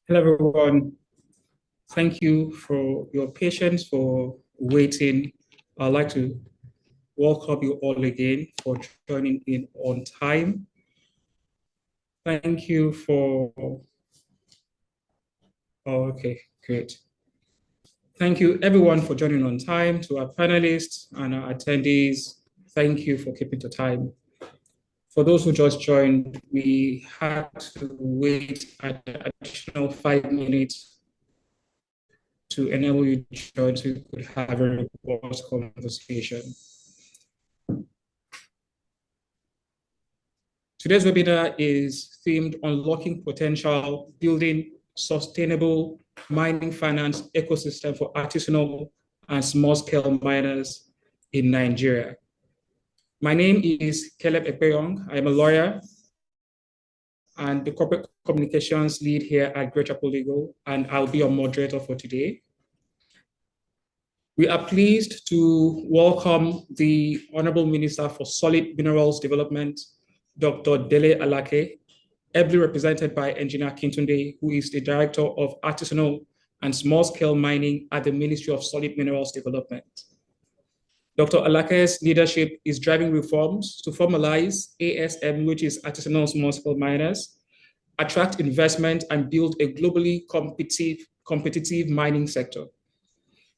Hello, everyone. Thank you for your patience, for waiting. I'd like to welcome you all again for joining in on time. Thank you for, okay, great. Thank you everyone for joining on time. To our panelists and our attendees, thank you for keeping to time. For those who just joined, we had to wait an additional 5 minutes to enable you to join so we could have a robust conversation. Today's webinar is themed Unlocking Potential, Building Sustainable Mining Finance Ecosystem for Artisanal and Small-Scale Miners in Nigeria. My name is Caleb Ekpeyong. I'm a lawyer and the corporate communications lead here at Greychapel Legal, and I'll be your moderator for today. We are pleased to welcome the Honourable Minister for Solid Minerals Development, Dr. Dele Alake, ably represented by Engineer Kintunde, who is the Director of Artisanal and Small-Scale Mining at the Ministry of Solid Minerals Development. Dr. Alake's leadership is driving reforms to formalize ASM, which is Artisanal Small-Scale Miners, attract investment, and build a globally competitive mining sector.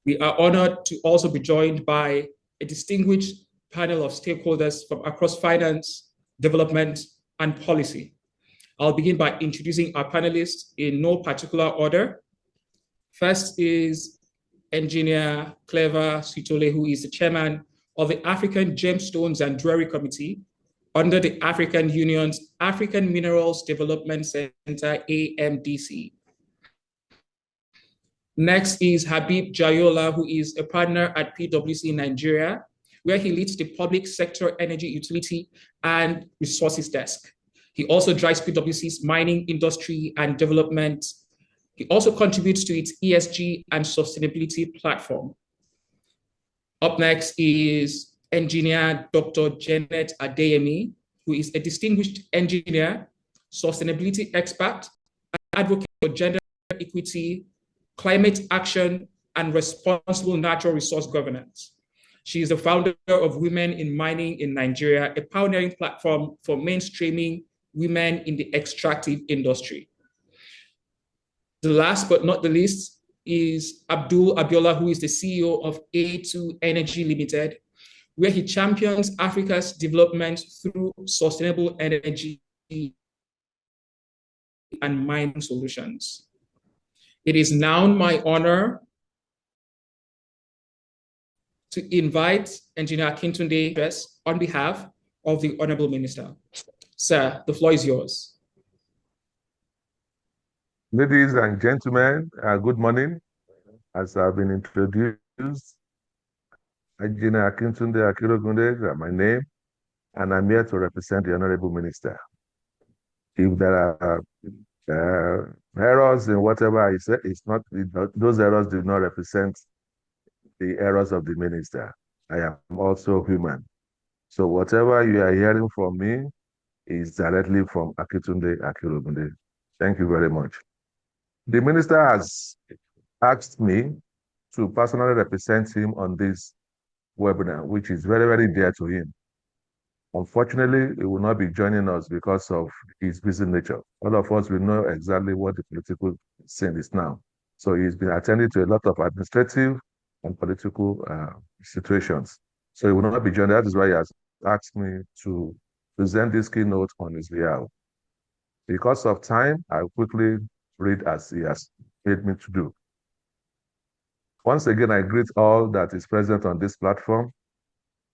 We are honored to also be joined by a distinguished panel of stakeholders from across finance, development, and policy. I'll begin by introducing our panelists in no particular order. First is Engineer Clever Sithole, who is the chairman of the African Gemstones and Jewellery Committee under the African Union's African Minerals Development Center, AMDC. Next is Habeeb Jaiyeola, who is a partner at PwC Nigeria, where he leads the public sector energy utility and resources desk. He also drives PwC's mining industry and development. He also contributes to its ESG and sustainability platform. Up next is Engineer Dr. Janet Adeyemi, who is a distinguished engineer, sustainability expert, and advocate for gender equity, climate action, and responsible natural resource governance. She is the founder of Women in Mining in Nigeria, a pioneering platform for mainstreaming women in the extractive industry. The last but not the least is Abdul Abiola, who is the CEO of A2 Energy Limited, where he champions Africa's development through sustainable energy and mining solutions. It is now my honor to invite Engineer Kintunde on behalf of the Honourable Minister. Sir, the floor is yours. Ladies and gentlemen, good morning. As I've been introduced, Engineer Kintunde Akirogunde is my name, and I'm here to represent the Honourable Minister. If there are errors in whatever I said, those errors do not represent the errors of the minister. I am also human. So whatever you are hearing from me is directly from Akitunde Akirogunde. Thank you very much. The minister has asked me to personally represent him on this webinar, which is very, very dear to him. Unfortunately, he will not be joining us because of his busy nature. All of us will know exactly what the political scene is now. So he's been attending to a lot of administrative and political situations. So he will not be joining. That is why he has asked me to present this keynote on his behalf. Because of time, I'll quickly read as he has made me to do. Once again, I greet all that is present on this platform,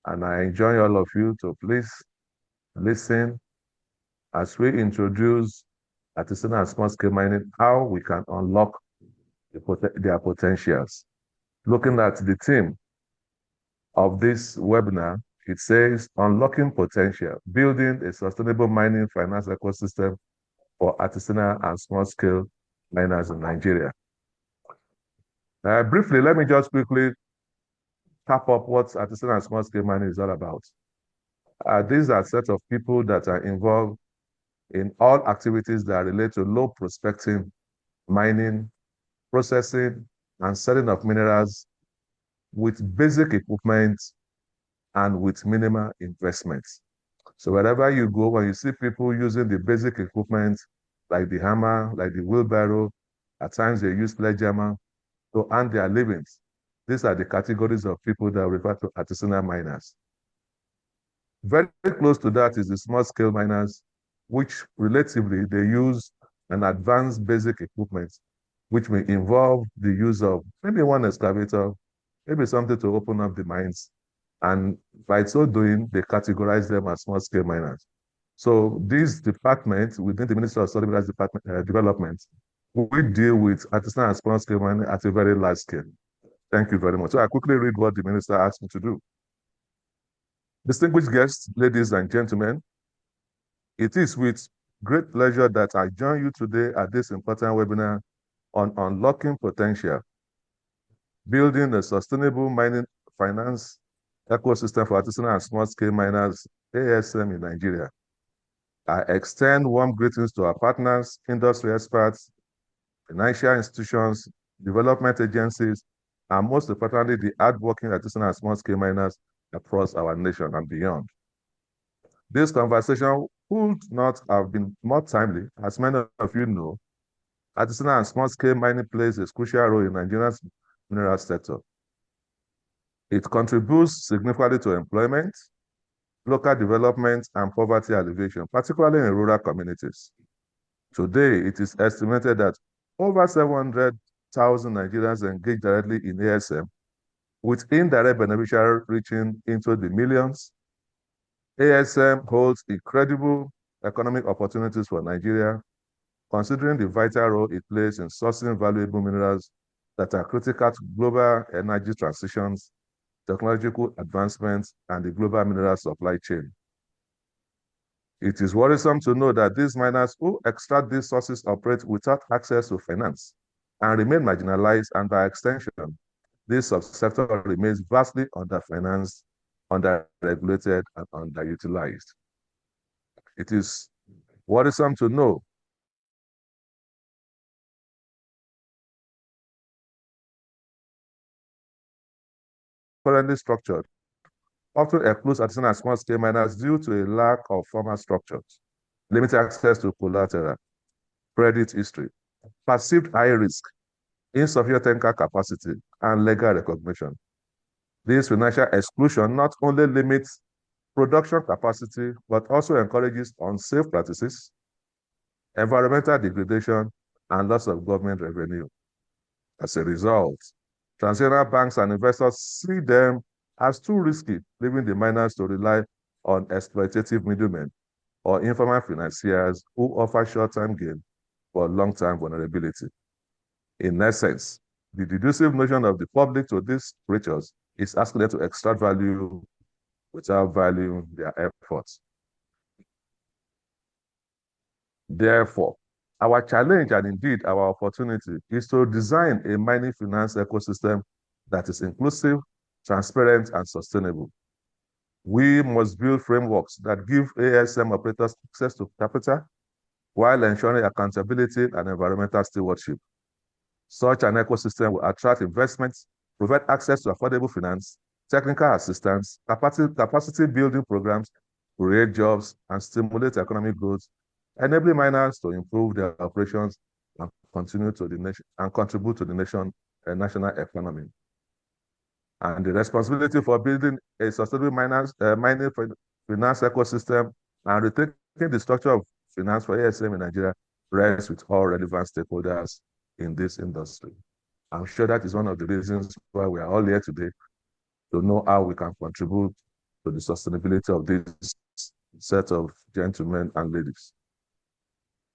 and I enjoin all of you to please listen as we introduce artisanal and small-scale mining, how we can unlock their potentials. Looking at the theme of this webinar, it says, Unlocking Potential, Building a Sustainable Mining Finance Ecosystem for Artisanal and Small-Scale Miners in Nigeria. Briefly, let me just quickly tap up what artisanal and small-scale mining is all about. These are a set of people that are involved in all activities that relate to low prospecting mining, processing, and selling of minerals with basic equipment and with minimal investments. So wherever you go, when you see people using the basic equipment, like the hammer, like the wheelbarrow, at times they use sledgehammer to earn their livings. These are the categories of people that refer to artisanal miners. Very close to that is the small-scale miners, which relatively they use an advanced basic equipment, which may involve the use of maybe one excavator, maybe something to open up the mines. And by so doing, they categorize them as small-scale miners. So this department within the Ministry of Sustainable Development, we deal with artisanal and small-scale mining at a very large scale. Thank you very much. So I quickly read what the minister asked me to do. Distinguished guests, ladies and gentlemen, it is with great pleasure that I join you today at this important webinar on unlocking potential, building a sustainable mining finance ecosystem for artisanal and small-scale miners, ASM in Nigeria. I extend warm greetings to our partners, industry experts, financial institutions, development agencies, and most importantly, the hardworking artisanal and small-scale miners across our nation and beyond. This conversation would not have been more timely, as many of you know, artisanal and small-scale mining plays a crucial role in Nigeria's mineral sector. It contributes significantly to employment, local development, and poverty alleviation, particularly in rural communities. Today, it is estimated that over 700,000 Nigerians engage directly in ASM, with indirect beneficiaries reaching into the millions. ASM holds incredible economic opportunities for Nigeria, considering the vital role it plays in sourcing valuable minerals that are critical to global energy transitions, technological advancements, and the global mineral supply chain. It is worrisome to know that these miners who extract these sources operate without access to finance and remain marginalized, and by extension, this subsector remains vastly underfinanced, underregulated, and underutilized. It is worrisome to know currently structured often excludes artisanal and small-scale miners due to a lack of formal structures, limited access to collateral, credit history, perceived high risk, insufficient technical capacity, and legal recognition. This financial exclusion not only limits production capacity, but also encourages unsafe practices, environmental degradation, and loss of government revenue. As a result, transnational banks and investors see them as too risky, leaving the miners to rely on exploitative middlemen or informal financiers who offer short-term gain for long-term vulnerability. In essence, the deducive notion of the public to these creatures is asking them to extract value without valuing their efforts. Therefore, our challenge and indeed our opportunity is to design a mining finance ecosystem that is inclusive, transparent, and sustainable. We must build frameworks that give ASM operators access to capital while ensuring accountability and environmental stewardship. Such an ecosystem will attract investments, provide access to affordable finance, technical assistance, capacity building programs, create jobs, and stimulate economic growth, enabling miners to improve their operations and contribute to the national economy. And the responsibility for building a sustainable mining finance ecosystem and rethinking the structure of finance for ASM in Nigeria rests with all relevant stakeholders in this industry. I'm sure that is one of the reasons why we are all here today, to know how we can contribute to the sustainability of this set of gentlemen and ladies.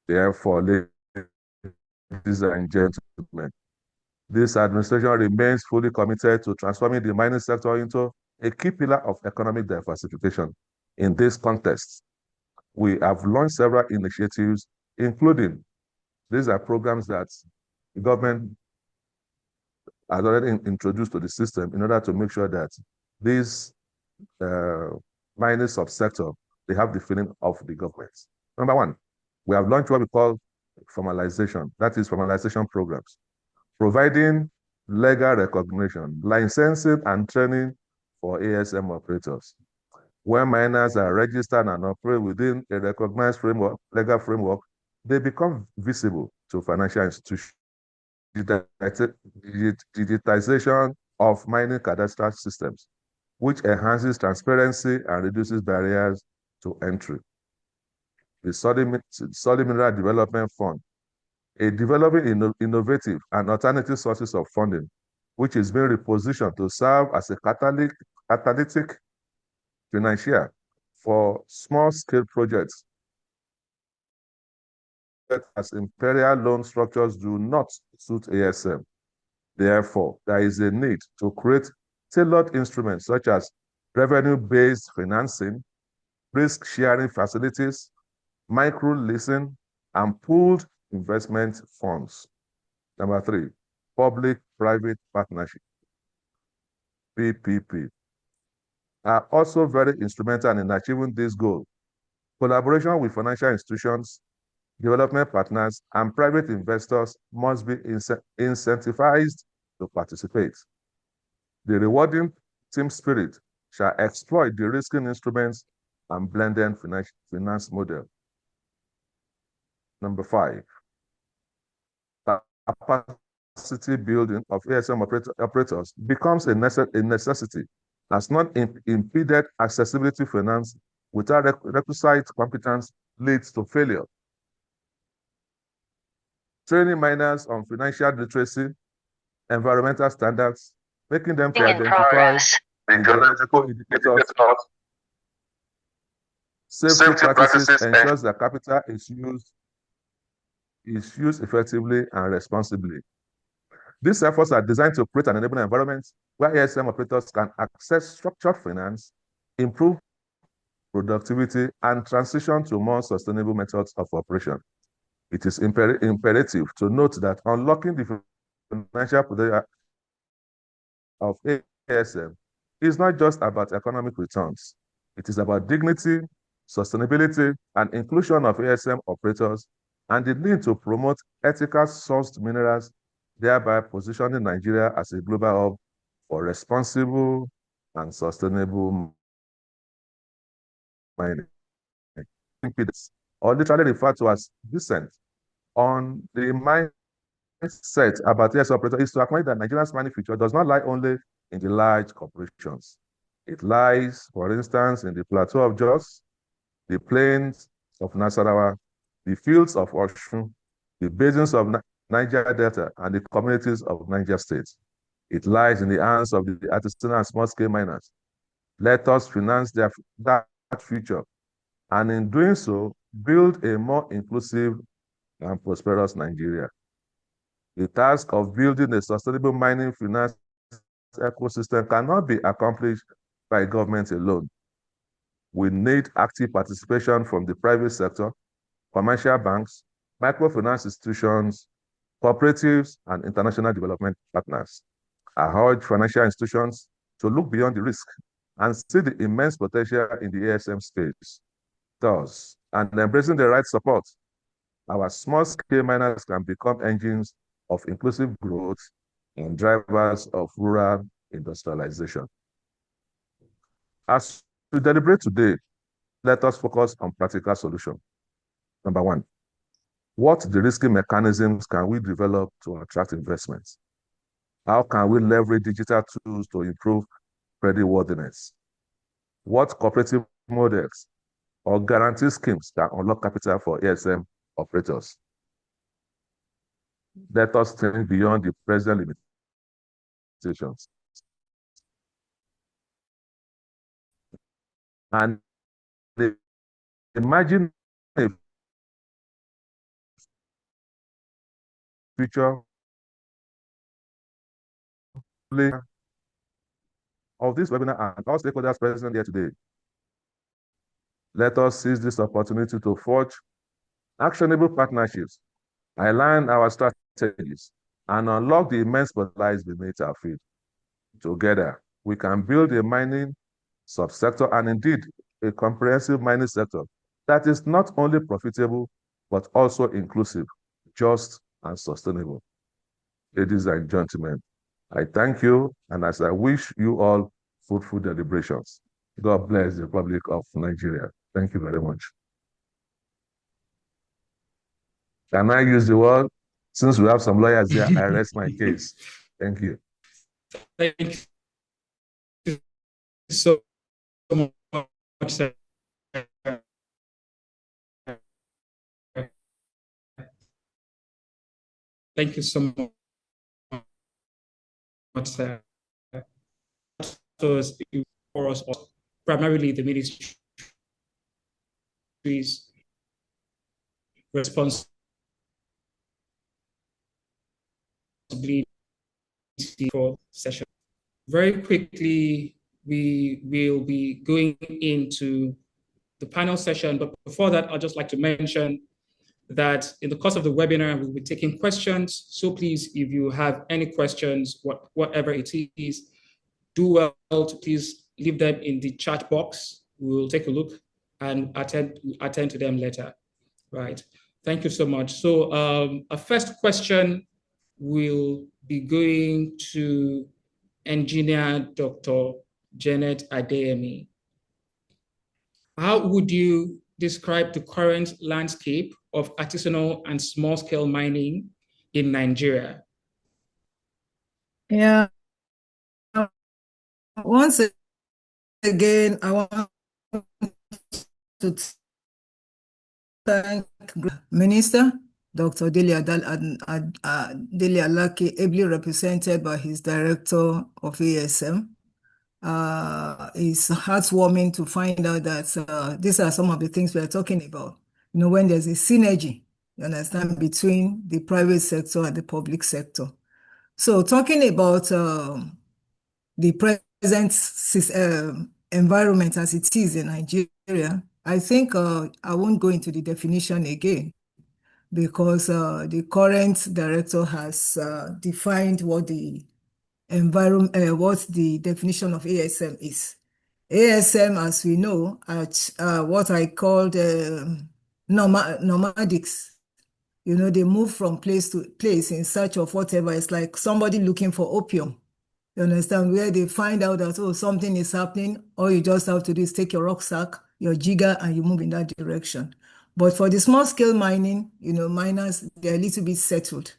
Therefore, ladies and gentlemen, this administration remains fully committed to transforming the mining sector into a key pillar of economic diversification. In this context, we have launched several initiatives, including these are programs that the government has already introduced to the system in order to make sure that this mining subsector, they have the feeling of the government. Number one, we have launched what we call formalization, that is formalization programs, providing legal recognition, licensing and training for ASM operators. When miners are registered and operate within a recognized framework, legal framework, they become visible to financial institutions. Digitization of mining cadastral systems, which enhances transparency and reduces barriers to entry. The Solid Mineral Development Fund, a developing innovative and alternative sources of funding, which is being repositioned to serve as a catalytic financier for small-scale projects, as imperial loan structures do not suit ASM. Therefore, there is a need to create tailored instruments such as revenue-based financing, risk-sharing facilities, micro-leasing, and pooled investment funds. Number 3, public-private partnership, PPP, are also very instrumental in achieving this goal. Collaboration with financial institutions, development partners, and private investors must be incentivized to participate. The rewarding team spirit shall exploit de risking instruments and blended finance model. Number 5, capacity building of ASM operators becomes a necessity, as not impeded accessibility finance without requisite competence leads to failure. Training miners on financial literacy, environmental standards, making them to identify the geological indicators, safety practices ensures that capital is used effectively and responsibly. These efforts are designed to create an enabling environment where ASM operators can access structured finance, improve productivity, and transition to more sustainable methods of operation. It is imperative to note that unlocking the financial potential of ASM is not just about economic returns. It is about dignity, sustainability, and inclusion of ASM operators, and the need to promote ethical sourced minerals, thereby positioning Nigeria as a global hub for responsible and sustainable mining. Or literally referred to as descent on the mindset about ASM operators is to acknowledge that Nigeria's mining future does not lie only in the large corporations. It lies, for instance, in the plateau of Jos, the plains of Nasarawa, the fields of Osun, the basins of Niger Delta, and the communities of Niger State. It lies in the hands of the artisanal and small-scale miners. Let us finance that future, and in doing so, build a more inclusive and prosperous Nigeria. The task of building a sustainable mining finance ecosystem cannot be accomplished by government alone. We need active participation from the private sector, commercial banks, microfinance institutions, cooperatives, and international development partners. I urge financial institutions to look beyond the risk and see the immense potential in the ASM space. Thus, and embracing the right support, our small-scale miners can become engines of inclusive growth and drivers of rural industrialization. As we deliberate today, let us focus on practical solutions. Number 1, what de-risking mechanisms can we develop to attract investments? How can we leverage digital tools to improve creditworthiness? What cooperative models or guarantee schemes can unlock capital for ASM operators? Let us think beyond the present limitations and imagine a future of this webinar and all stakeholders present here today. Let us seize this opportunity to forge actionable partnerships, align our strategies, and unlock the immense potential beneath our feet. Together, we can build a mining subsector and indeed a comprehensive mining sector that is not only profitable, but also inclusive, just, and sustainable. Ladies and gentlemen, I thank you, and as I wish you all fruitful deliberations. God bless the Republic of Nigeria. Thank you very much. Can I use the word? Since we have some lawyers here, I rest my case. Thank you. Thank you so much, sir. Thank you so much, sir. For us, primarily the ministry's responsibility for session. Very quickly, we will be going into the panel session, but before that, I'd just like to mention that in the course of the webinar, we'll be taking questions. So please, if you have any questions, whatever it is, do well to please leave them in the chat box. We'll take a look and attend to them later. Right. Thank you so much. So our first question will be going to Engineer Dr. Janet Adeyemi. How would you describe the current landscape of artisanal and small-scale mining in Nigeria? Yeah. Once again, I want to thank Minister Dr. Dele Alake, ably represented by his Director of ASM. It's heartwarming to find out that these are some of the things we are talking about. You know, when there's a synergy, you understand, between the private sector and the public sector. So talking about the present environment as it is in Nigeria, I think I won't go into the definition again, because the current director has defined what the what the definition of ASM is. ASM, as we know, at what I called nomadics. You know, they move from place to place in search of whatever. It's like somebody looking for opium. You understand? Where they find out that, oh, something is happening, all you just have to do is take your rucksack, your jigger, and you move in that direction. But for the small scale mining, you know, miners, they're a little bit settled.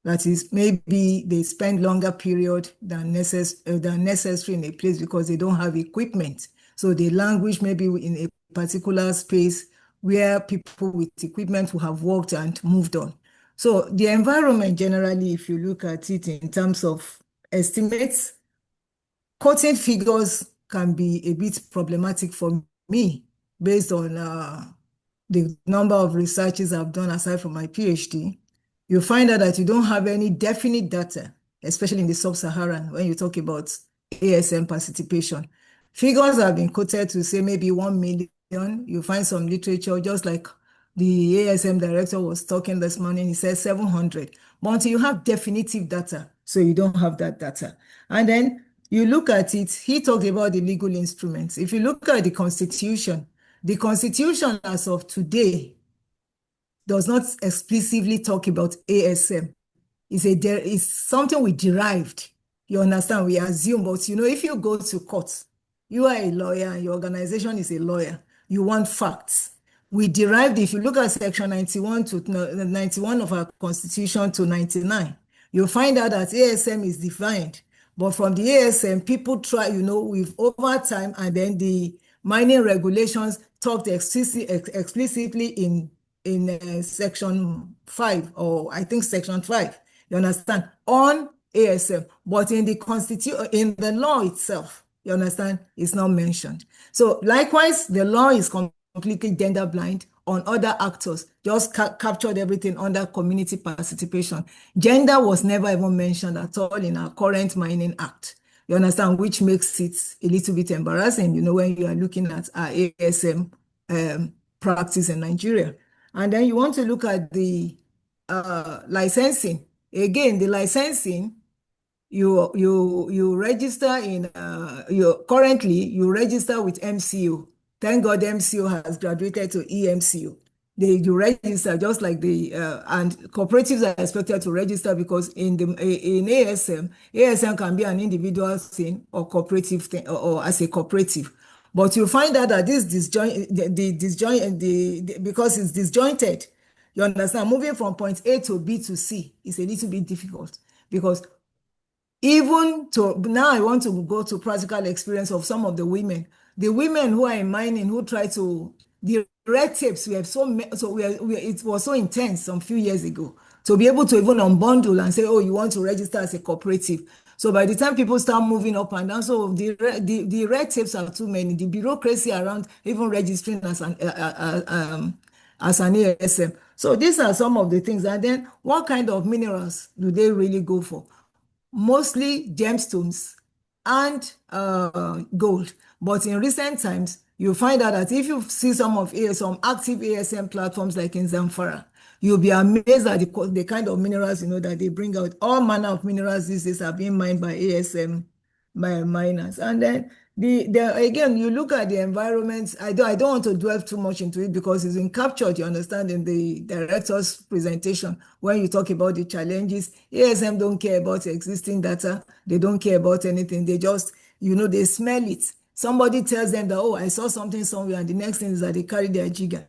That is, maybe they spend longer period than necessary in a place because they don't have equipment. So they languish maybe in a particular space where people with equipment will have worked and moved on. So the environment generally, if you look at it in terms of estimates, quoting figures can be a bit problematic for me based on the number of researches I've done aside from my PhD. You find out that you don't have any definite data, especially in the sub-Saharan, when you talk about ASM participation. Figures have been quoted to say maybe 1 million. You find some literature, just like the ASM director was talking this morning, he said 700. But until you have definitive data, so you don't have that data. And then you look at it, he talked about the legal instruments. If you look at the Constitution as of today does not explicitly talk about ASM. It's something we derived. You understand? We assume, but you know, if you go to court, you are a lawyer and your organization is a lawyer, you want facts. We derived, if you look at section 91 of our Constitution to 99, you'll find out that ASM is defined. But from the ASM, people try, you know, with over time, and then the mining regulations talked explicitly in section 5, or I think section 5, you understand, on ASM, but in the law itself, you understand, it's not mentioned. So likewise, the law is completely gender blind on other actors, just captured everything under community participation. Gender was never even mentioned at all in our current Mining Act. You understand, which makes it a little bit embarrassing, you know, when you are looking at our ASM practice in Nigeria. And then you want to look at the licensing. Again, the licensing, you register in, currently you register with MCO. Thank God MCO has graduated to EMCO. you register just like and cooperatives are expected to register because in ASM can be an individual thing or cooperative thing or as a cooperative. But you find out that this because it's disjointed, you understand, moving from point A to B to C is a little bit difficult because even to now I want to go to practical experience of some of the women who are in mining who try to the red tapes we have it was so intense some few years ago to be able to even unbundle and say, oh, you want to register as a cooperative. So by the time people start moving up and down, so the red tapes are too many. The bureaucracy around even registering as an ASM. So these are some of the things. And then what kind of minerals do they really go for? Mostly gemstones and gold. But in recent times, you find out that if you see some active ASM platforms like in Zamfara, you'll be amazed at the kind of minerals that they bring out. All manner of minerals these days are being mined by ASM miners. And then again, you look at the environment. I don't want to dwell too much into it because it's been captured, you understand, in the director's presentation when you talk about the challenges. ASM don't care about existing data. They don't care about anything. They just, they smell it. Somebody tells them that, oh, I saw something somewhere, and the next thing is that they carry their jigger.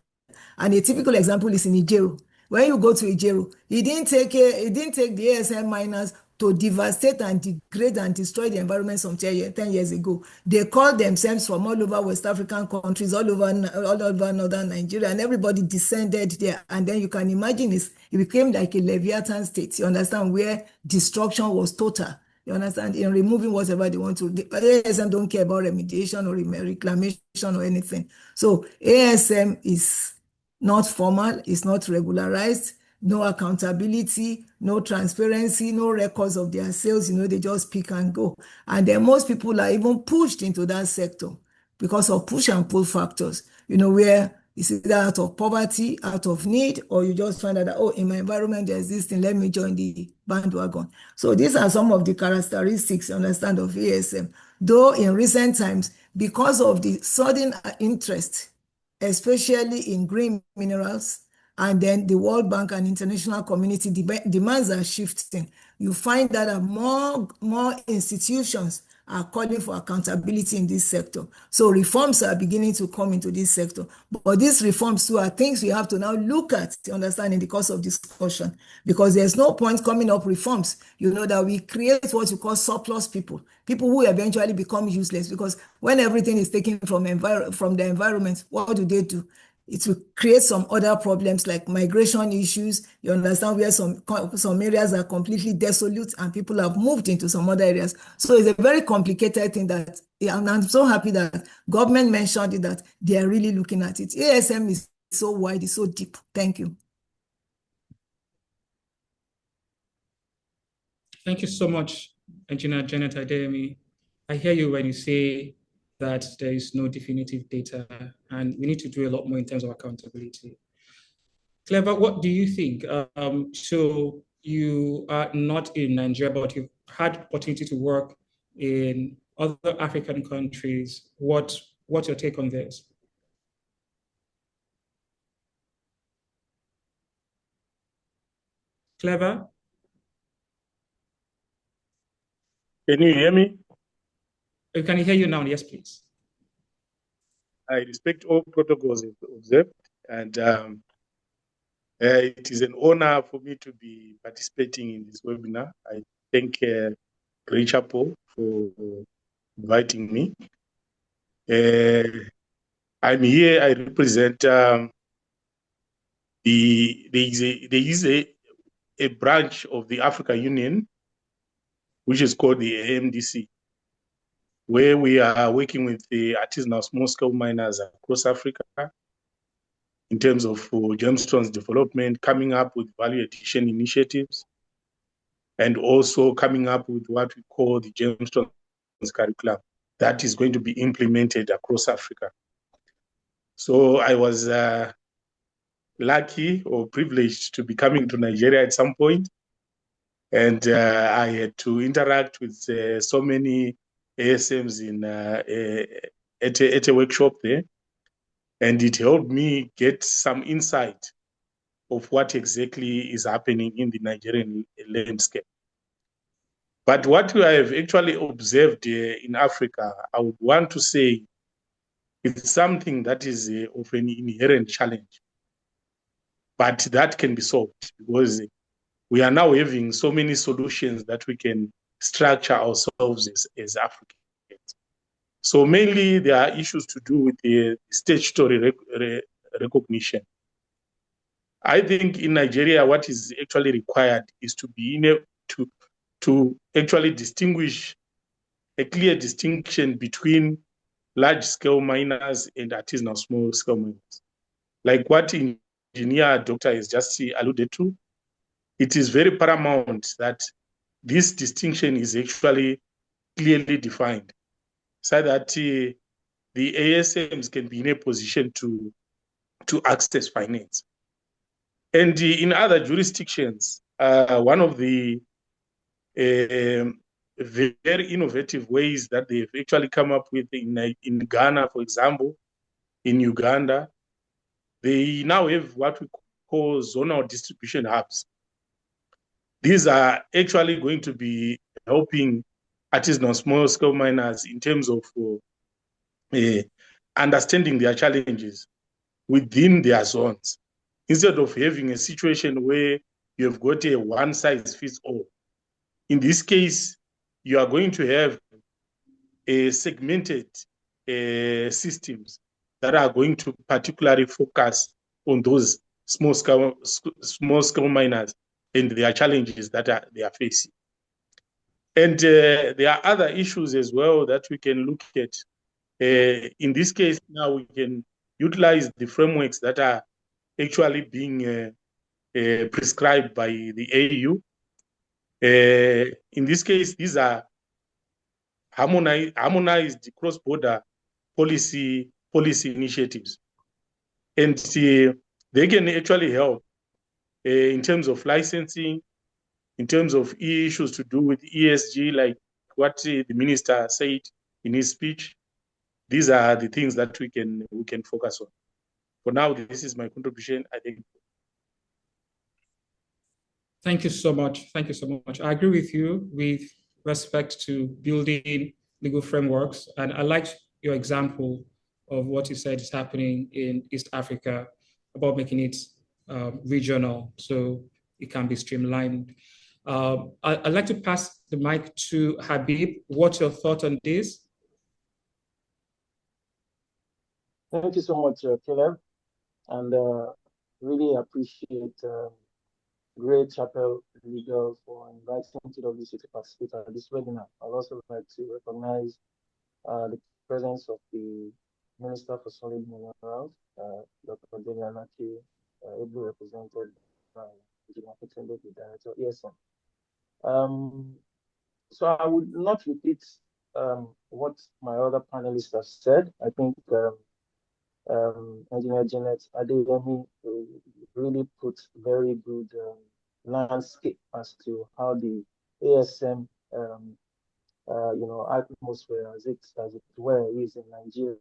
And a typical example is in Ijero. When you go to Ijero, he didn't take the ASM miners to devastate and degrade and destroy the environment some 10 years ago. They called themselves from all over West African countries, all over northern Nigeria, and everybody descended there. And then you can imagine it became like a Leviathan state, you understand, where destruction was total. You understand? In removing whatever they want to. ASM don't care about remediation or reclamation or anything. So ASM is not formal, it's not regularized, no accountability, no transparency, no records of their sales, they just pick and go. And then most people are even pushed into that sector because of push and pull factors, where it's either out of poverty, out of need, or you just find out that, oh, in my environment there's this thing, let me join the bandwagon. So these are some of the characteristics, you understand, of ASM. Though in recent times, because of the sudden interest, especially in green minerals, and then the World Bank and international community demands are shifting. You find that more institutions are calling for accountability in this sector. So reforms are beginning to come into this sector. But these reforms too are things we have to now look at to understand in the course of discussion, because there's no point coming up reforms, that we create what you call surplus people who eventually become useless, because when everything is taken from the environment, what do? It will create some other problems like migration issues. You understand, where some areas are completely desolate and people have moved into some other areas. So it's a very complicated thing and I'm so happy that government mentioned it, that they are really looking at it. ASM is so wide, it's so deep. Thank you. Thank you so much, Engineer Janet Adeyemi. I hear you when you say that there is no definitive data, and we need to do a lot more in terms of accountability. Clever, what do you think? So you are not in Nigeria, but you've had opportunity to work in other African countries. What's your take on this? Clever? Can you hear me? Can you hear you now? Yes, please. I respect all protocols observed, and it is an honor for me to be participating in this webinar. I thank Greychapel for inviting me. I'm here, I represent there is a branch of the African Union, which is called the AMDC, where we are working with the artisanal small-scale miners across Africa in terms of gemstones development, coming up with value addition initiatives, and also coming up with what we call the gemstones curriculum that is going to be implemented across Africa. So I was lucky or privileged to be coming to Nigeria at some point, and I had to interact with so many ASMs at a workshop there. And it helped me get some insight of what exactly is happening in the Nigerian landscape. But what we have actually observed in Africa, I would want to say it's something that is of an inherent challenge, but that can be solved because we are now having so many solutions that we can structure ourselves as Africans. So mainly there are issues to do with the statutory recognition. I think in Nigeria, what is actually required is to be able to actually distinguish a clear distinction between large-scale miners and artisanal small-scale miners. Like what engineer doctor has just alluded to, it is very paramount that this distinction is actually clearly defined so that the ASMs can be in a position to access finance. And in other jurisdictions, one of the very innovative ways that they've actually come up with in Ghana, for example, in Uganda, they now have what we call zonal distribution hubs. These are actually going to be helping artisanal small-scale miners in terms of understanding their challenges within their zones, instead of having a situation where you have got a one-size-fits-all. In this case, you are going to have segmented systems that are going to particularly focus on those small-scale miners and their challenges that they are facing. And there are other issues as well that we can look at. In this case, now we can utilize the frameworks that are actually being prescribed by the AU. In this case, these are harmonized cross-border policy initiatives. And they can actually help in terms of licensing, in terms of issues to do with ESG, like what the minister said in his speech. These are the things that we can focus on. For now, this is my contribution, I think. Thank you so much. Thank you so much. I agree with you with respect to building legal frameworks. And I liked your example of what you said is happening in East Africa about making it regional so it can be streamlined. I'd like to pass the mic to Habeeb. What's your thought on this? Thank you so much, Caleb, and really appreciate Greychapel Legal for inviting TWC to participate at this webinar. I'd also like to recognize the presence of the Minister for Solid Minerals, Dr. Dele Alake, ably represented by the Director ESM. So I would not repeat what my other panelists have said. I think Engineer Janet Adeyemi really put very good landscape as to how the ASM atmosphere as it were is in Nigeria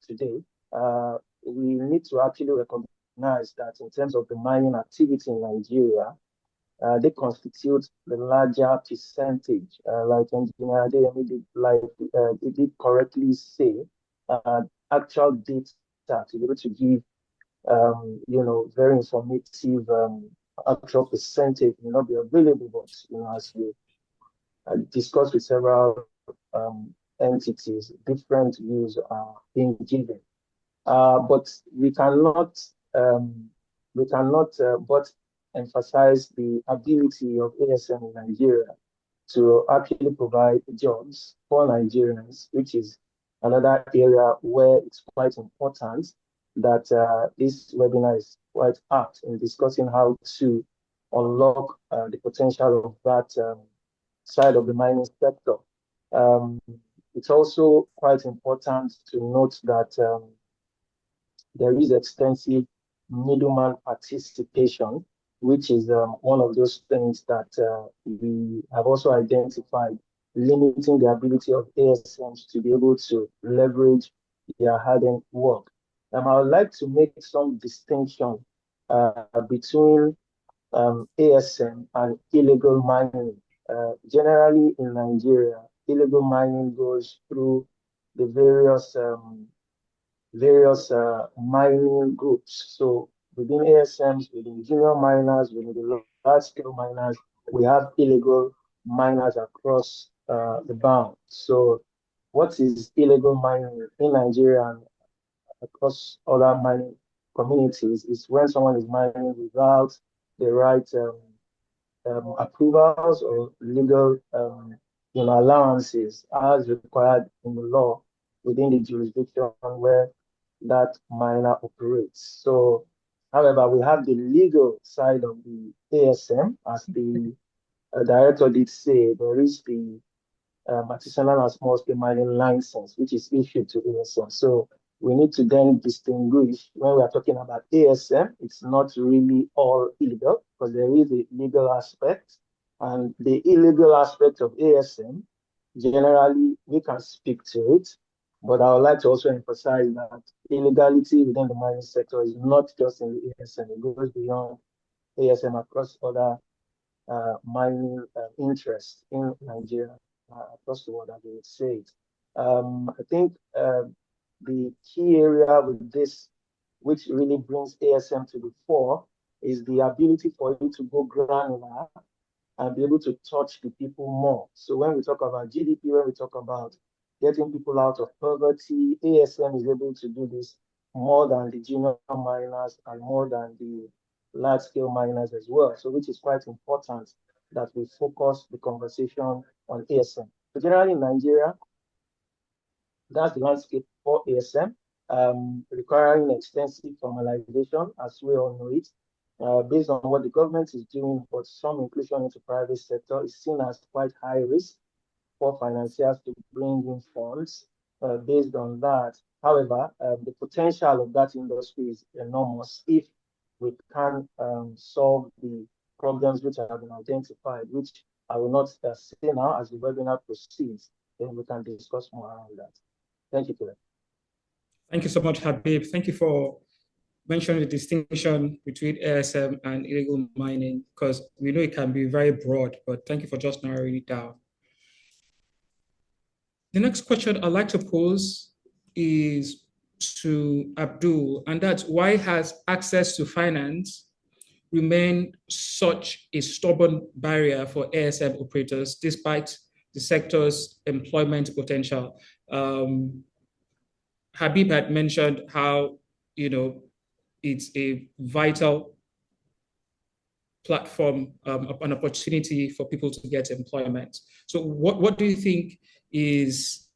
today. We need to actually recognize that in terms of the mining activity in Nigeria, they constitute the larger percentage, like Engineer Adeyemi did correctly say. Actual data to be able to give, very informative actual percentage may not be available, but as we discussed with several entities, different views are being given. But we cannot but emphasize the ability of ASM in Nigeria to actually provide jobs for Nigerians, which is another area where it's quite important that this webinar is quite apt in discussing how to unlock the potential of that side of the mining sector. It's also quite important to note that there is extensive middleman participation, which is one of those things that we have also identified, limiting the ability of ASMs to be able to leverage their hardened work. I would like to make some distinction between ASM and illegal mining. Generally in Nigeria, illegal mining goes through the various mining groups. So within ASMs, within junior miners, within the large scale miners, we have illegal miners across the bound. So what is illegal mining in Nigeria and across other mining communities is when someone is mining without the right approvals or legal allowances as required in the law within the jurisdiction where that miner operates. So, however, we have the legal side of the ASM, as the director did say, there is the artisanal and small-scale mining license, which is issued to ASM. So we need to then distinguish when we are talking about ASM, it's not really all illegal because there is a legal aspect, and the illegal aspect of ASM, generally we can speak to it, but I would like to also emphasize that illegality within the mining sector is not just in the ASM, it goes beyond ASM across other mining interests in Nigeria, across the world, as we would say it. I think the key area with this, which really brings ASM to the fore, is the ability for you to go granular and be able to touch the people more. So when we talk about GDP, when we talk about getting people out of poverty, ASM is able to do this more than the junior miners and more than the large-scale miners as well. So which is quite important that we focus the conversation on ASM. So generally in Nigeria, that's the landscape for ASM, requiring extensive formalization, as we all know it, based on what the government is doing, but some inclusion into private sector is seen as quite high risk for financiers to bring in funds based on that. However, the potential of that industry is enormous if we can solve the problems which have been identified, which I will not say now as the webinar proceeds, then we can discuss more around that. Thank you, Peter. Thank you so much, Habeeb. Thank you for mentioning the distinction between ASM and illegal mining, because we know it can be very broad, but thank you for just narrowing it down. The next question I'd like to pose is to Abdul, and that's why has access to finance remained such a stubborn barrier for ASM operators despite the sector's employment potential? Habeeb had mentioned how, it's a vital platform, an opportunity for people to get employment. So what do you think is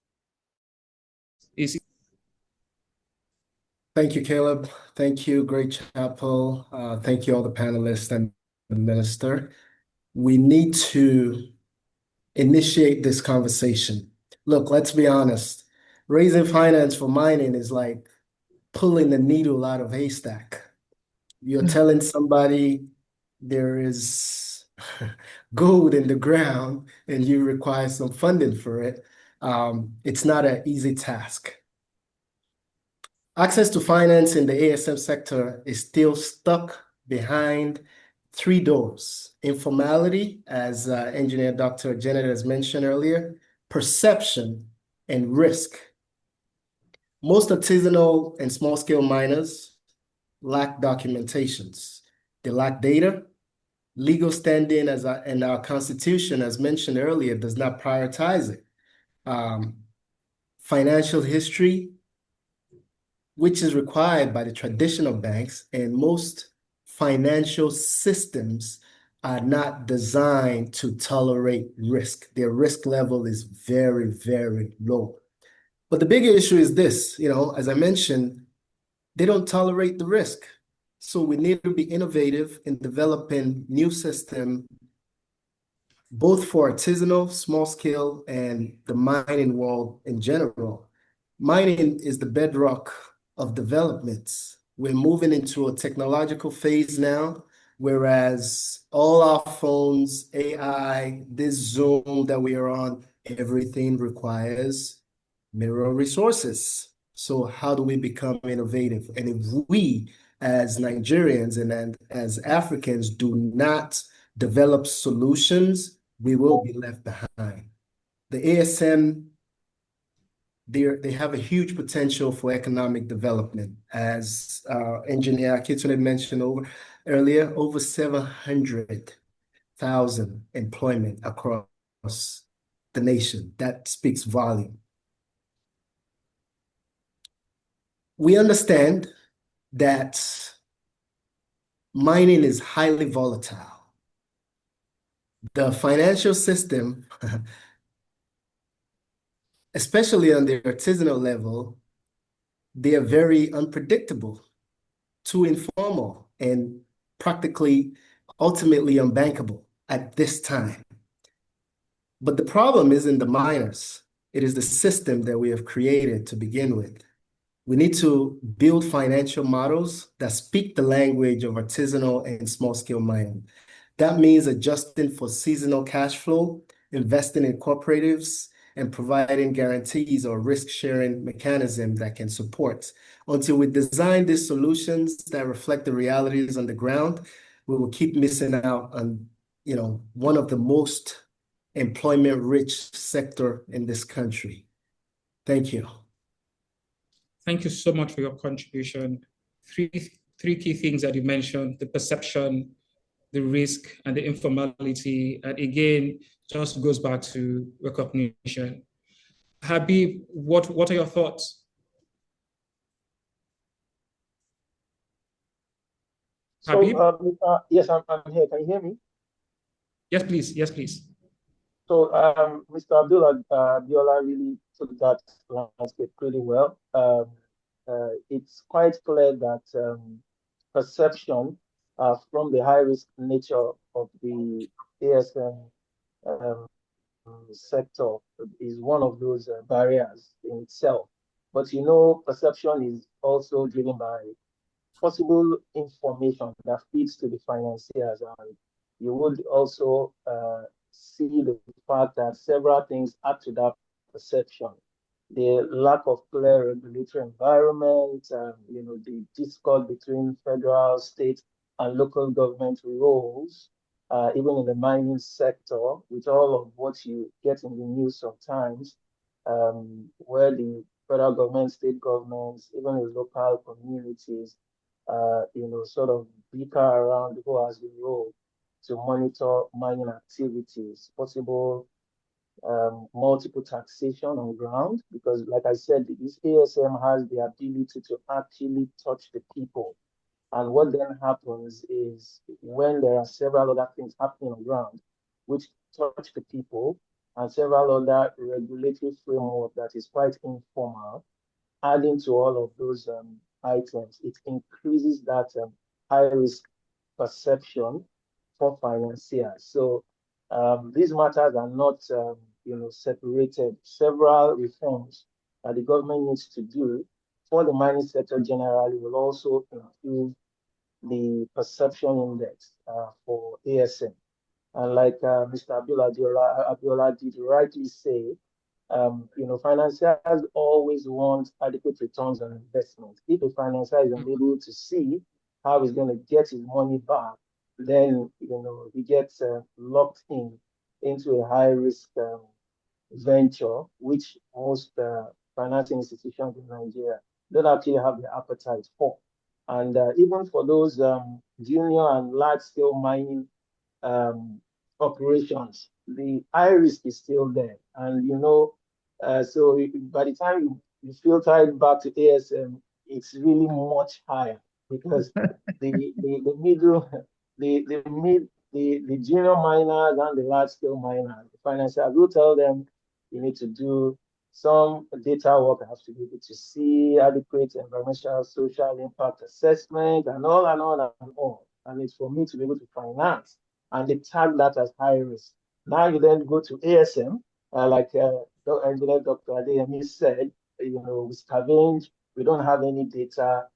Thank you, Caleb. Thank you, Greychapel. Thank you all the panelists and the minister. We need to initiate this conversation. Look, let's be honest. Raising finance for mining is like pulling the needle out of a haystack. You're telling somebody there is gold in the ground and you require some funding for it. It's not an easy task. Access to finance in the ASM sector is still stuck behind 3 doors: informality, as Engineer Dr. Janet has mentioned earlier, perception, and risk. Most artisanal and small-scale miners lack documentations. They lack data. Legal standing, and our Constitution, as mentioned earlier, does not prioritize it. Financial history, which is required by the traditional banks, and most financial systems are not designed to tolerate risk. Their risk level is very, very low. But the bigger issue is this, as I mentioned, they don't tolerate the risk. So we need to be innovative in developing new systems, both for artisanal, small scale, and the mining world in general. Mining is the bedrock of developments. We're moving into a technological phase now, whereas all our phones, AI, this Zoom that we are on, everything requires mineral resources. So how do we become innovative? And if we, as Nigerians and as Africans, do not develop solutions, we will be left behind. The ASM, they have a huge potential for economic development. As Engineer Kitune mentioned earlier, over 700,000 employment across the nation. That speaks volume. We understand that mining is highly volatile. The financial system, especially on the artisanal level, they are very unpredictable, too informal, and practically ultimately unbankable at this time. But the problem isn't the miners. It is the system that we have created to begin with. We need to build financial models that speak the language of artisanal and small-scale mining. That means adjusting for seasonal cash flow, investing in cooperatives, and providing guarantees or risk-sharing mechanisms that can support. Until we design these solutions that reflect the realities on the ground, we will keep missing out on, one of the most employment-rich sector in this country. Thank you. Thank you so much for your contribution. Three key things that you mentioned: the perception, the risk, and the informality. And again, just goes back to recognition. Habeeb, what are your thoughts? So, yes, I'm here. Can you hear me? Yes, please. Yes, please. So, Mr. Abiola really took that landscape pretty well. It's quite clear that perception from the high-risk nature of the ASM sector is one of those barriers in itself. But perception is also driven by possible information that feeds to the financiers, and you would also see the fact that several things add to that perception. The lack of clear regulatory environment, the discord between federal, state, and local government roles, even in the mining sector, with all of what you get in the news sometimes, where the federal government, state governments, even the local communities, sort of bicker around who has the role to monitor mining activities, possible multiple taxation on ground, because like I said, this ASM has the ability to actually touch the people. And what then happens is when there are several other things happening on ground, which touch the people, and several other regulatory framework that is quite informal, adding to all of those items, it increases that high risk perception for financiers. So these matters are not, separated. Several reforms that the government needs to do for the mining sector generally will also improve the perception index for ASM. And like Mr. Abiola did rightly say, financiers always want adequate returns on investment. If a financier is unable to see how he's going to get his money back, then he gets locked into a high risk venture, which most financing institutions in Nigeria don't actually have the appetite for. And even for those junior and large scale mining operations, the high risk is still there. And so by the time you filter it back to ASM, it's really much higher, because the middle, the junior miners and the large scale miners, the financiers will tell them you need to do some data work. I have to be able to see adequate environmental, social impact assessment, and all and all and all. And it's for me to be able to finance, and they tag that as high risk. Now you then go to ASM, like Engineer Dr. Adeyemi said, we scavenge, we don't have any data,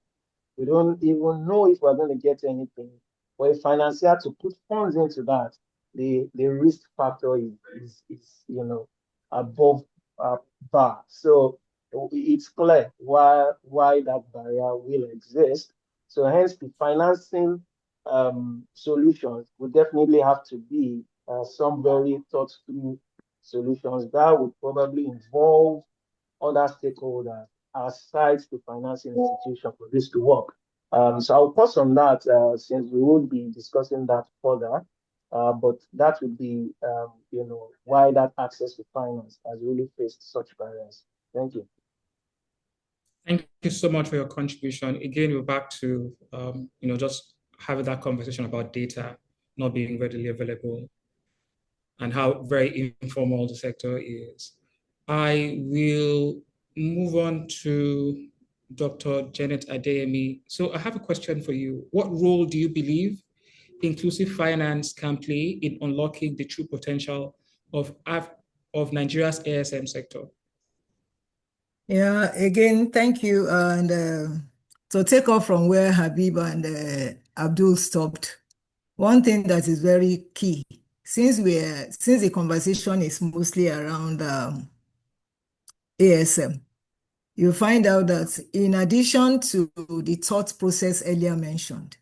we don't even know if we're going to get anything. For a financier to put funds into that, the risk factor is above bar. So it's clear why that barrier will exist. So hence the financing solutions would definitely have to be some very thought through solutions that would probably involve other stakeholders aside the financing institution for this to work. So I'll pause on that since we will be discussing that further. But that would be, why that access to finance has really faced such barriers. Thank you. Thank you so much for your contribution. Again, we're back to, just having that conversation about data not being readily available and how very informal the sector is. I will move on to Dr. Janet Adeyemi. So I have a question for you. What role do you believe inclusive finance can play in unlocking the true potential of Nigeria's ASM sector? Yeah, again, thank you. And to take off from where Habeeb and Abdul stopped, one thing that is very key, since the conversation is mostly around ASM, you find out that in addition to the thought process earlier mentioned,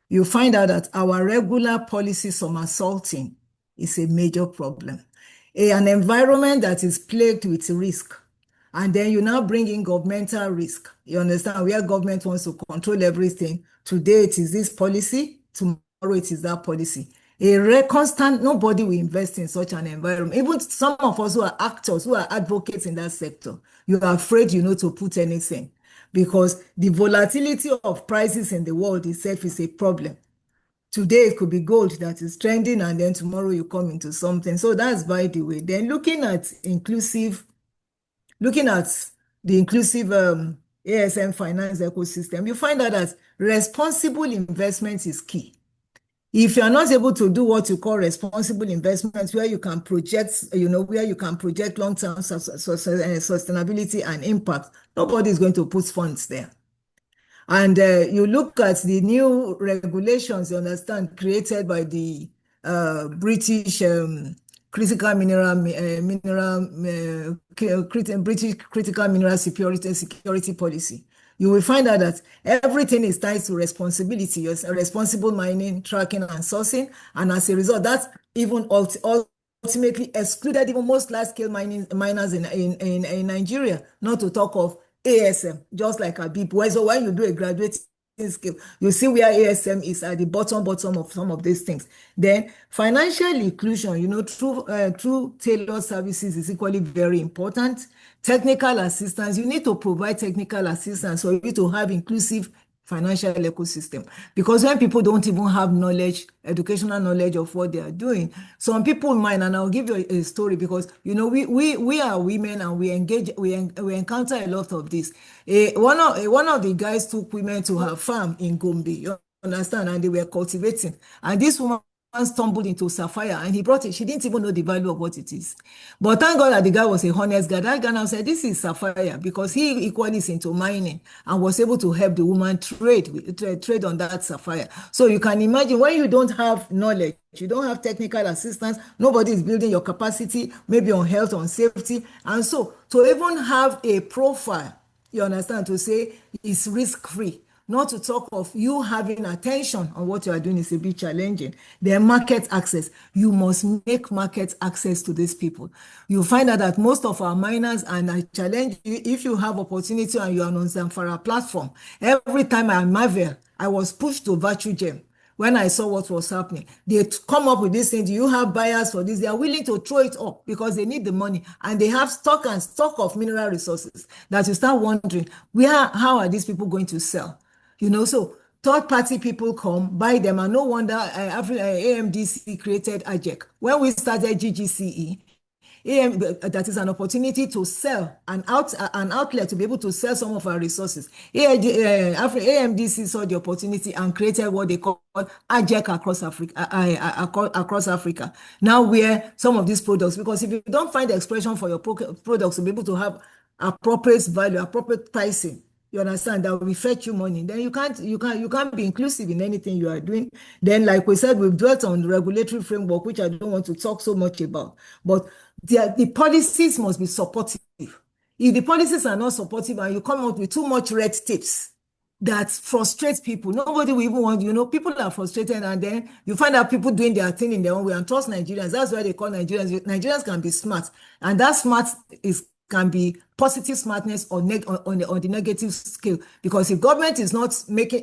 you find out that our regular policy somersaulting is a major problem. An environment that is plagued with risk, and then you now bring in governmental risk. You understand, where government wants to control everything. Today it is this policy, tomorrow it is that policy. Constant, nobody will invest in such an environment. Even some of us who are actors, who are advocates in that sector, you are afraid, to put anything, because the volatility of prices in the world itself is a problem. Today it could be gold that is trending, and then tomorrow you come into something. So that's by the way. Then looking at the inclusive ASM finance ecosystem, you find out that responsible investment is key. If you are not able to do what you call responsible investments, where you can project, long-term sustainability and impact, nobody is going to put funds there. And you look at the new regulations, you understand, created by the British critical mineral security policy. You will find out that everything is tied to responsibility, responsible mining, tracking, and sourcing. And as a result, that's even ultimately excluded even most large-scale miners in Nigeria, not to talk of ASM, just like Habeeb. So when you do a graduate scale, you see where ASM is at the bottom of some of these things. Then financial inclusion, through tailored services is equally very important. Technical assistance, you need to provide technical assistance for you to have inclusive financial ecosystem, because when people don't even have educational knowledge of what they are doing, some people mine, and I'll give you a story, because we are women and we encounter a lot of this. One of the guys took women to her farm in Gombe, you understand, and they were cultivating, and this woman stumbled into sapphire, and he brought it. She didn't even know the value of what it is. But thank God that the guy was a honest guy. That guy now said, this is sapphire, because he equally is into mining and was able to help the woman trade on that sapphire. So you can imagine, when you don't have knowledge, you don't have technical assistance, nobody is building your capacity, maybe on health, on safety. And so to even have a profile, you understand, to say it's risk-free, not to talk of you having attention on what you are doing, is a bit challenging. Then market access. You must make market access to these people. You find out that most of our miners, and I challenge you, if you have opportunity and you are on Zamfara platform, every time I marvel, I was pushed to Virtue Gem. When I saw what was happening, they come up with this thing. Do you have buyers for this? They are willing to throw it up because they need the money, and they have stock of mineral resources that you start wondering, how are these people going to sell? So third-party people come, buy them, and no wonder AMDC created AJEC. When we started GGCE, that is an opportunity to sell, an outlet to be able to sell some of our resources. AMDC saw the opportunity and created what they call AJEC across Africa. Now where some of these products, because if you don't find the expression for your products to be able to have appropriate value, appropriate pricing, you understand, that will fetch you money, then you can't be inclusive in anything you are doing. Then, like we said, we've dwelt on the regulatory framework, which I don't want to talk so much about. But the policies must be supportive. If the policies are not supportive and you come up with too much red tapes that frustrates people, nobody will even want, people are frustrated, and then you find out people doing their thing in their own way and trust Nigerians. That's why they call Nigerians. Nigerians can be smart, and that smart can be positive smartness or on the negative scale. Because if government is not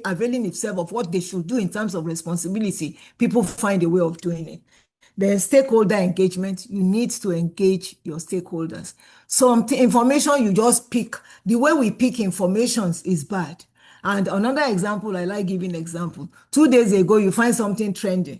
availing itself of what they should do in terms of responsibility, people find a way of doing it. Then stakeholder engagement, you need to engage your stakeholders. Some information you just pick, the way we pick information is bad. And another example, I like giving example. 2 days ago, you find something trending.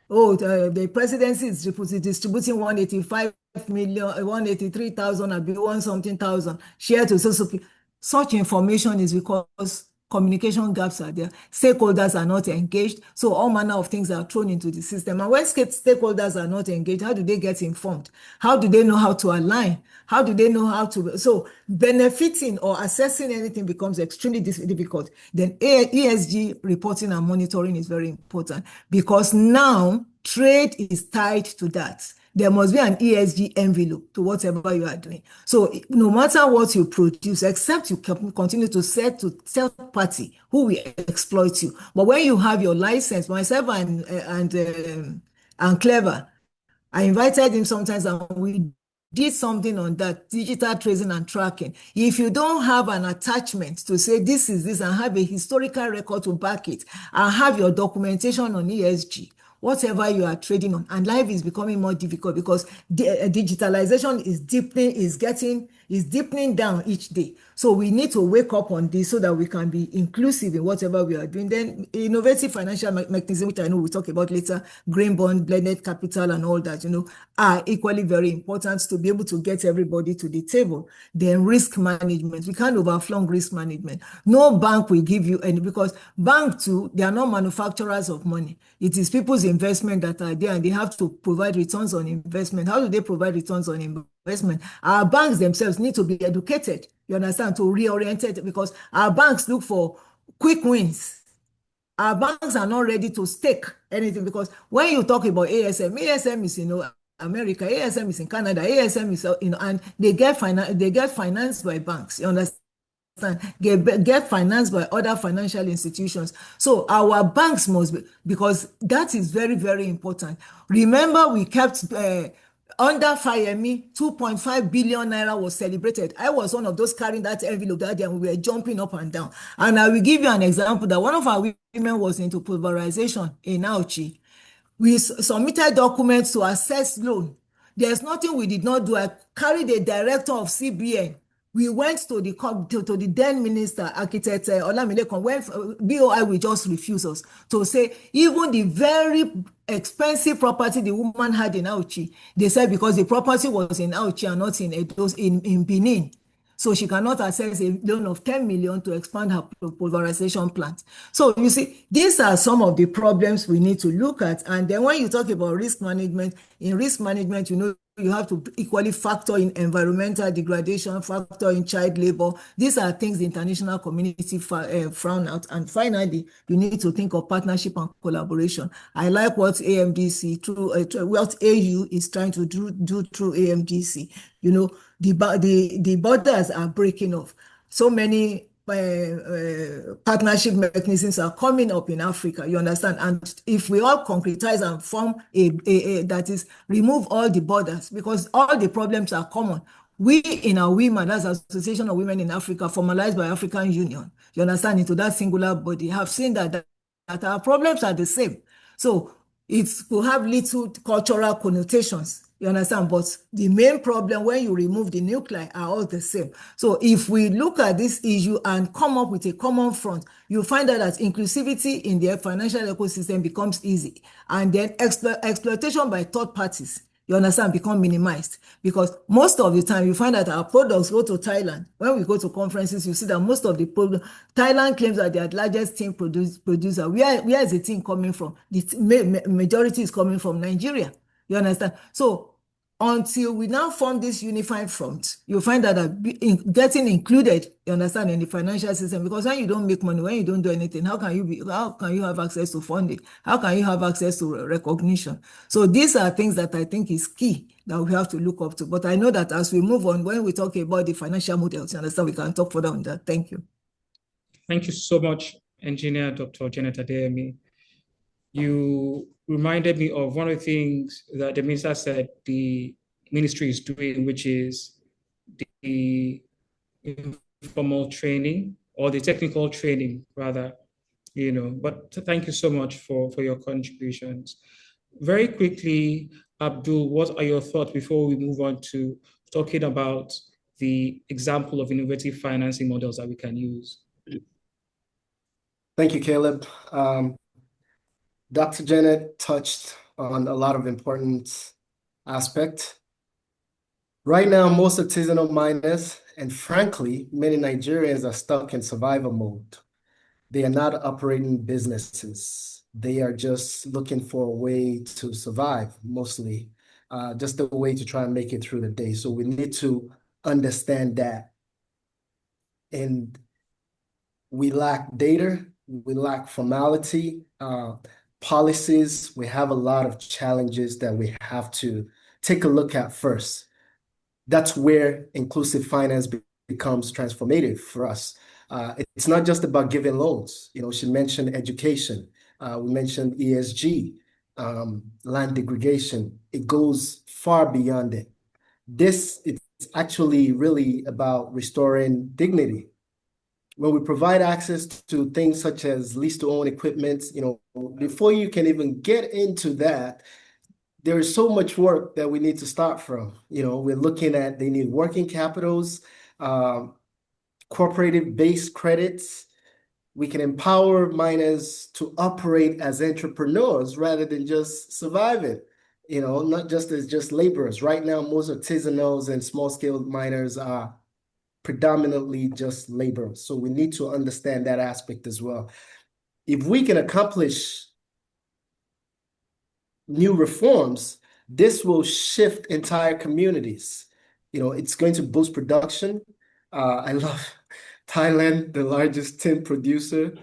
Oh, the presidency is distributing 183,000, or 1 something thousand share to social people. Such information is because communication gaps are there. Stakeholders are not engaged. So all manner of things are thrown into the system. And when stakeholders are not engaged, how do they get informed? How do they know how to align? How do they know how to? So benefiting or assessing anything becomes extremely difficult. Then ESG reporting and monitoring is very important, because now trade is tied to that. There must be an ESG envelope to whatever you are doing. So no matter what you produce, except you continue to sell to third party who will exploit you. But when you have your license, myself and Clever, I invited him sometimes, and we did something on that, digital tracing and tracking. If you don't have an attachment to say this is this and have a historical record to back it, and have your documentation on ESG, whatever you are trading on, and life is becoming more difficult because digitalization is deepening down each day. So we need to wake up on this so that we can be inclusive in whatever we are doing. Then innovative financial mechanism, which I know we'll talk about later, green bond, blended capital, and all that, are equally very important to be able to get everybody to the table. Then risk management, we can't overflow risk management. No bank will give you any, because bank too, they are not manufacturers of money. It is people's investment that are there, and they have to provide returns on investment. How do they provide returns on investment? Our banks themselves need to be educated, you understand, to reorient it, because our banks look for quick wins. Our banks are not ready to stake anything, because when you talk about ASM is, America, ASM is in Canada, ASM is, and they get financed by banks, you understand? Get financed by other financial institutions. So our banks must be, because that is very, very important. Remember, we kept under Fayemi, 2.5 billion naira was celebrated. I was one of those carrying that envelope that day, and we were jumping up and down. And I will give you an example that one of our women was into pulverization in Auchi. We submitted documents to assess loan. There's nothing we did not do. I carried the director of CBN. We went to the then minister, architect Olamilekan, when BOI will just refuse us to say even the very expensive property the woman had in Auchi, they said because the property was in Auchi and not in Benin, so she cannot access a loan of 10 million to expand her pulverization plant. So you see, these are some of the problems we need to look at. And then when you talk about risk management, in risk management, you have to equally factor in environmental degradation, factor in child labor. These are things the international community frown out. And finally, you need to think of partnership and collaboration. I like what AMDC, what AU is trying to do through AMDC. The borders are breaking off. So many partnership mechanisms are coming up in Africa, you understand? And if we all concretize and form that is, remove all the borders, because all the problems are common. We in our women, that's Association of Women in Africa, formalized by African Union, you understand, into that singular body, have seen that our problems are the same. So it will have little cultural connotations, you understand? But the main problem when you remove the nuclei are all the same. So if we look at this issue and come up with a common front, you find out that inclusivity in the financial ecosystem becomes easy. And then exploitation by third parties, you understand, become minimized. Because most of the time you find that our products go to Thailand. When we go to conferences, you see that most of the products, Thailand claims that they are the largest tin producer. Where is the tin coming from? The majority is coming from Nigeria. You understand? So until we now form this unified front, you'll find that getting included, you understand, in the financial system, because when you don't make money, when you don't do anything, how can you have access to funding? How can you have access to recognition? So these are things that I think is key that we have to look up to. But I know that as we move on, when we talk about the financial models, you understand, we can talk further on that. Thank you. Thank you so much, Engineer Dr. Janet Adeyemi. You reminded me of one of the things that the minister said the ministry is doing, which is the informal training or the technical training, rather, but thank you so much for your contributions. Very quickly, Abdul, what are your thoughts before we move on to talking about the example of innovative financing models that we can use? Thank you, Caleb. Dr. Janet touched on a lot of important aspects. Right now, most artisanal miners, and frankly, many Nigerians are stuck in survival mode. They are not operating businesses. They are just looking for a way to survive, mostly, just a way to try and make it through the day. So we need to understand that. And we lack data, we lack formality, policies. We have a lot of challenges that we have to take a look at first. That's where inclusive finance becomes transformative for us. It's not just about giving loans. She mentioned education. We mentioned ESG, land degradation. It goes far beyond it. It's actually really about restoring dignity. When we provide access to things such as lease-to-own equipment, before you can even get into that, there is so much work that we need to start from. We're looking at, they need working capitals, cooperative-based credits. We can empower miners to operate as entrepreneurs rather than just surviving, not just as just laborers. Right now, most artisanals and small-scale miners are predominantly just laborers. So we need to understand that aspect as well. If we can accomplish new reforms, this will shift entire communities. It's going to boost production. I love Thailand, the largest tin producer.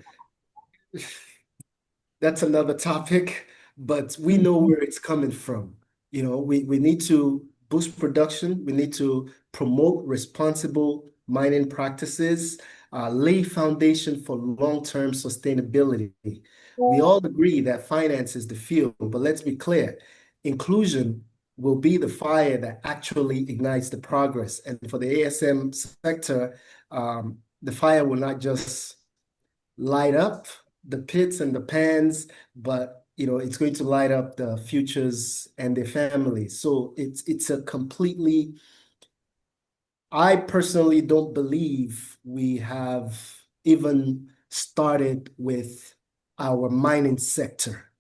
That's another topic, but we know where it's coming from. We need to boost production. We need to promote responsible mining practices, lay foundation for long-term sustainability. We all agree that finance is the fuel, but let's be clear, inclusion will be the fire that actually ignites the progress. And for the ASM sector, the fire will not just light up the pits and the pans, but it's going to light up the futures and their families. So it's a completely, I personally don't believe we have even started with our mining sector.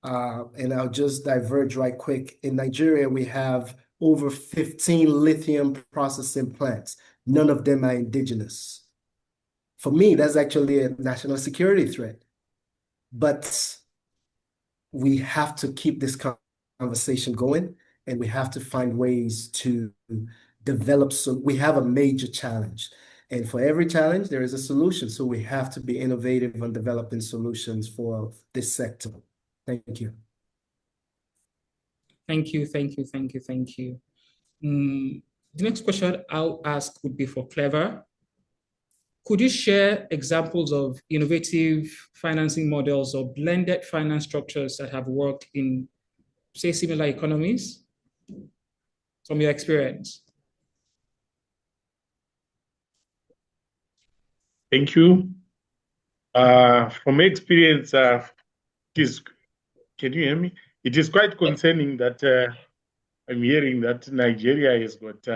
And I'll just diverge right quick. In Nigeria, we have over 15 lithium processing plants. None of them are indigenous. For me, that's actually a national security threat. But we have to keep this conversation going, and we have to find ways to develop. So we have a major challenge. And for every challenge, there is a solution. So we have to be innovative on developing solutions for this sector. Thank you. Thank you. The next question I'll ask would be for Clever. Could you share examples of innovative financing models or blended finance structures that have worked in, say, similar economies from your experience? Thank you. From experience, can you hear me? It is quite concerning that I'm hearing that Nigeria has got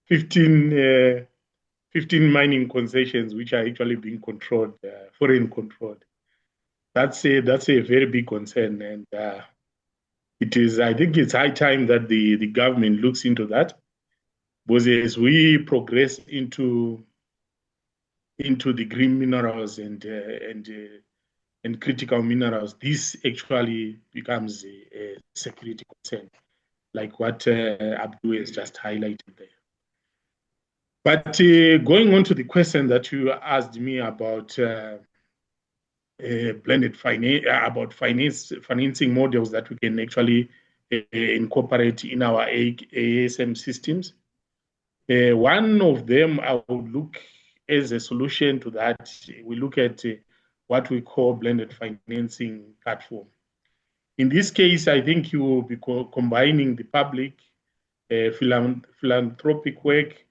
15 mining concessions which are actually being controlled, foreign controlled. That's a very big concern, and I think it's high time that the government looks into that, because as we progress into the green minerals and critical minerals, this actually becomes a security concern. like what Abdul has just highlighted there. But going on to the question that you asked me about blended finance, about financing models that we can actually incorporate in our ASM systems. One of them I would look as a solution to that. We look at what we call blended financing platform. In this case, I think you will be combining the public, philanthropic work,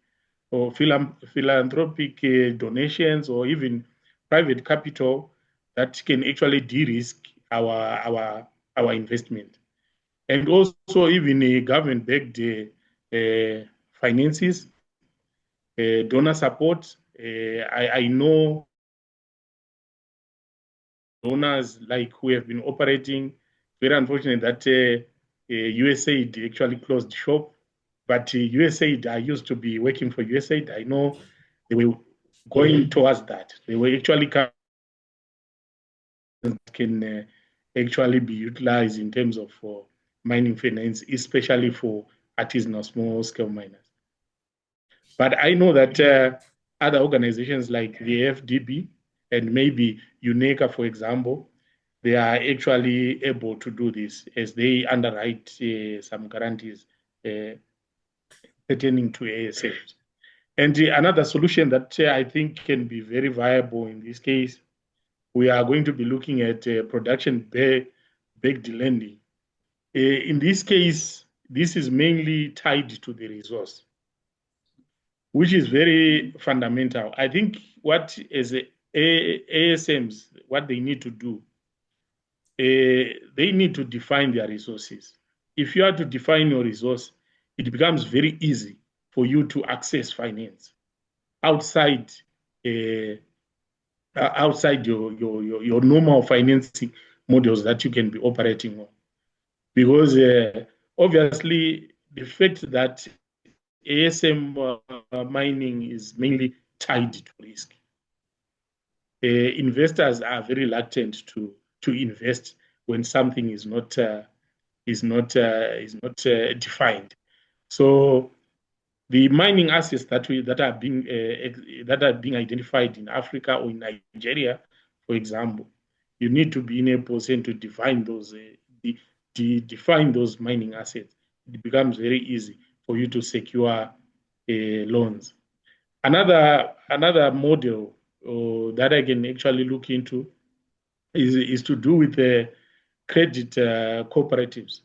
or philanthropic donations, or even private capital that can actually de-risk our investment, and also even government-backed finances, donor support. I know donors like who have been operating. Very unfortunate that USAID actually closed shop, but USAID, I used to be working for USAID. I know they were going towards that. They were actually can actually be utilized in terms of mining finance, especially for artisanal small-scale miners. But I know that other organizations like the FDB and maybe UNECA, for example, they are actually able to do this as they underwrite some guarantees pertaining to ASFs. And another solution that I think can be very viable in this case, we are going to be looking at production-backed lending. In this case, this is mainly tied to the resource, which is very fundamental. I think what as ASMs, what they need to do, they need to define their resources. If you are to define your resource, it becomes very easy for you to access finance outside outside your normal financing models that you can be operating on. Because obviously the fact that ASM mining is mainly tied to risk. Investors are very reluctant to invest when something is not defined. So the mining assets that are being identified in Africa or in Nigeria, for example, you need to be in a position to define those define those mining assets. It becomes very easy for you to secure loans. Another model that I can actually look into is to do with credit cooperatives.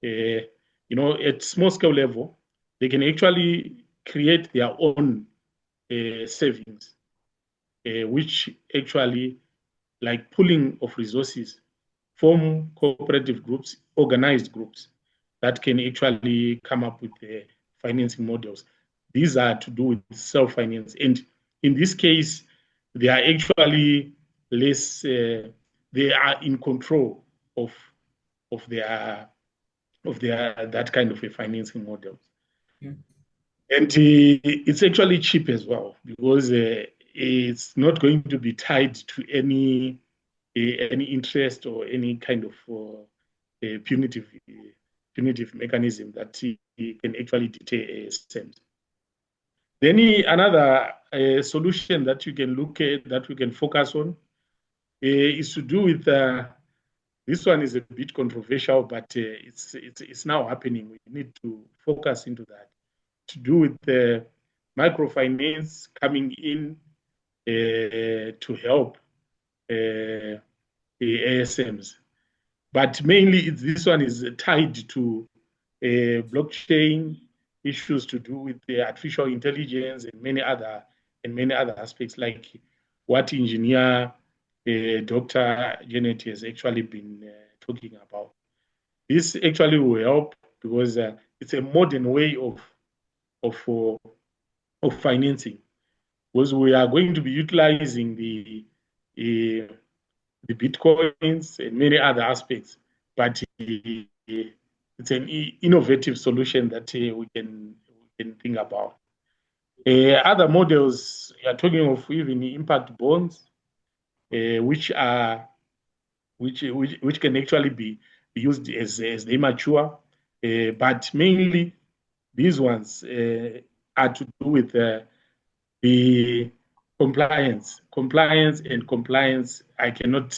At small scale level, they can actually create their own savings, which actually like pooling of resources, form cooperative groups, organized groups that can actually come up with financing models. These are to do with self-finance. And in this case, they are actually less, they are in control of their that kind of a financing model. Yeah. And it's actually cheap as well, because it's not going to be tied to any interest or any kind of punitive mechanism that can actually deter ASMs. Then another solution that you can look at, that we can focus on, is to do with this one is a bit controversial, but it's now happening. We need to focus into that. To do with microfinance coming in to help the ASMs. But mainly this one is tied to blockchain issues to do with the artificial intelligence and many other aspects, like what engineer Dr. Janet has actually been talking about. This actually will help because it's a modern way of financing, because we are going to be utilizing the bitcoins and many other aspects, but it's an innovative solution that we can think about. Other models, you are talking of even impact bonds, which can actually be used as they mature. But mainly, these ones are to do with the compliance. Compliance, I cannot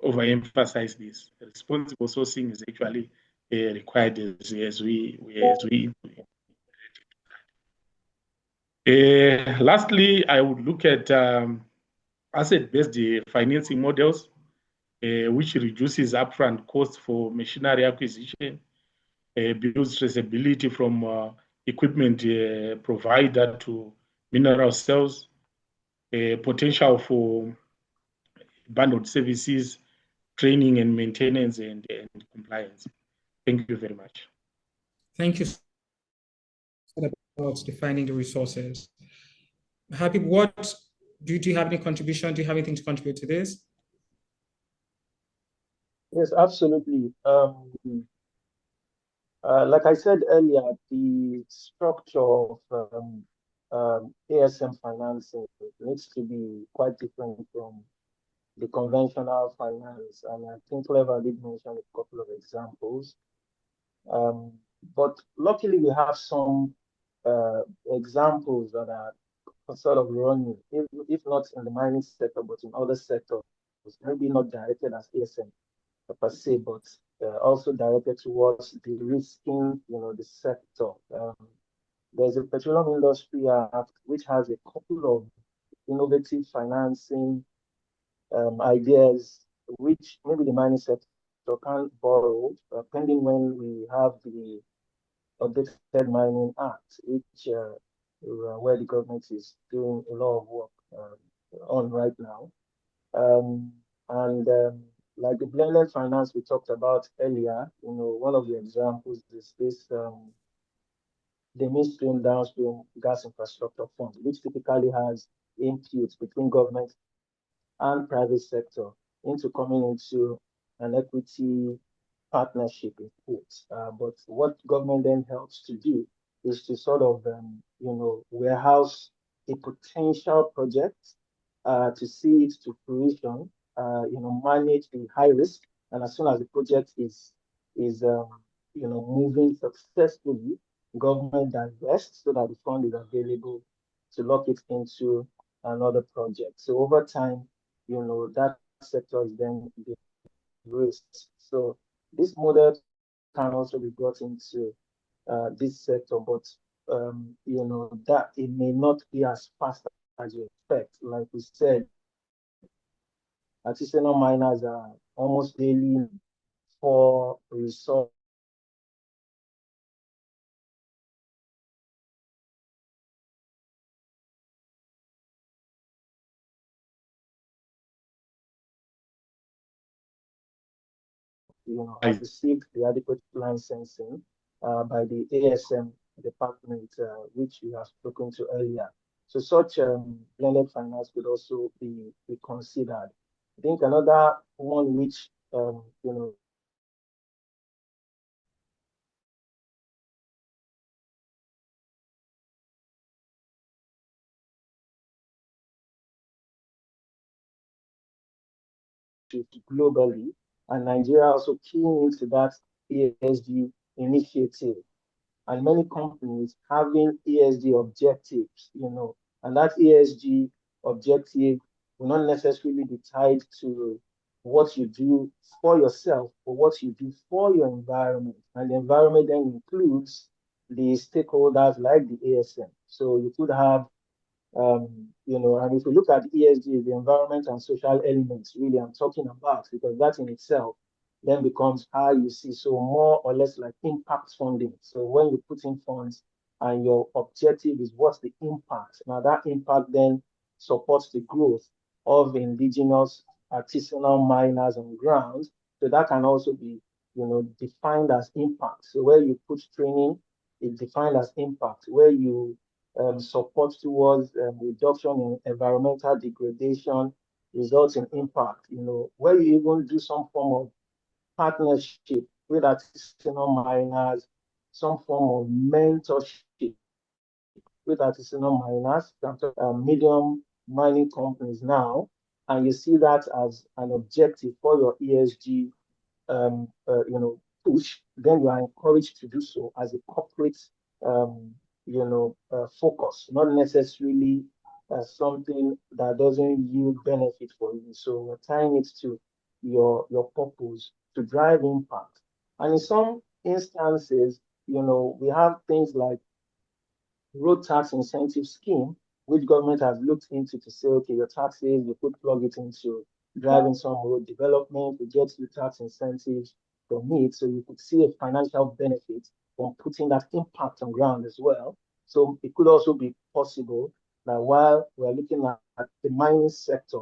overemphasize this. Responsible sourcing is actually required as we lastly, I would look at asset-based financing models, which reduces upfront costs for machinery acquisition, builds traceability from equipment provider to mineral sales, potential for bundled services, training and maintenance, and compliance. Thank you very much. Thank you about defining the resources. Habeeb, do you have any contribution? Do you have anything to contribute to this? Yes, absolutely. Like I said earlier, the structure of ASM financing needs to be quite different from the conventional finance. And I think Clever did mention a couple of examples. But luckily, we have some examples that are sort of running, if not in the mining sector, but in other sectors, maybe not directed as ASM per se, but also directed towards de-risking, the sector. There's a petroleum industry act which has a couple of innovative financing ideas, which maybe the mining sector can't borrow, pending when we have the updated mining act, which where the government is doing a lot of work on right now. Like the blended finance we talked about earlier, one of the examples is this the midstream downstream gas infrastructure fund, which typically has inputs between government and private sector into coming into an equity partnership in quotes. But what government then helps to do is to sort of, warehouse a potential project to see it to fruition, manage the high risk, and as soon as the project is moving successfully, government divests so that the fund is available to lock it into another project. So over time, that sector is then risked. So this model can also be brought into this sector, but that it may not be as fast as you expect. Like we said, artisanal miners are almost daily for resource has received the adequate licensing by the ASM department, which we have spoken to earlier. So such blended finance could also be considered. I think another one which, globally, and Nigeria also keying into that ESG initiative. And many companies having ESG objectives, and that ESG objective will not necessarily be tied to what you do for yourself, but what you do for your environment. And the environment then includes the stakeholders like the ASM. So you could have and if you look at ESG, the environment and social elements, really I'm talking about, because that in itself then becomes how you see, so more or less like impact funding. So when you put in funds and your objective is what's the impact, now that impact then supports the growth of indigenous artisanal miners on ground. So that can also be, defined as impact. So where you put training, it's defined as impact. Where you support towards reduction in environmental degradation results in impact, where you even do some form of partnership with artisanal miners, some form of mentorship with artisanal miners, medium mining companies now, and you see that as an objective for your ESG, push, then you are encouraged to do so as a corporate, focus, not necessarily something that doesn't yield benefit for you. So you're tying it to your purpose to drive impact. And in some instances, we have things like road tax incentive scheme, which government has looked into to say, okay, your taxes, you could plug it into driving some road development, we get you tax incentives from it. So you could see a financial benefit from putting that impact on ground as well. So it could also be possible that while we're looking at the mining sector,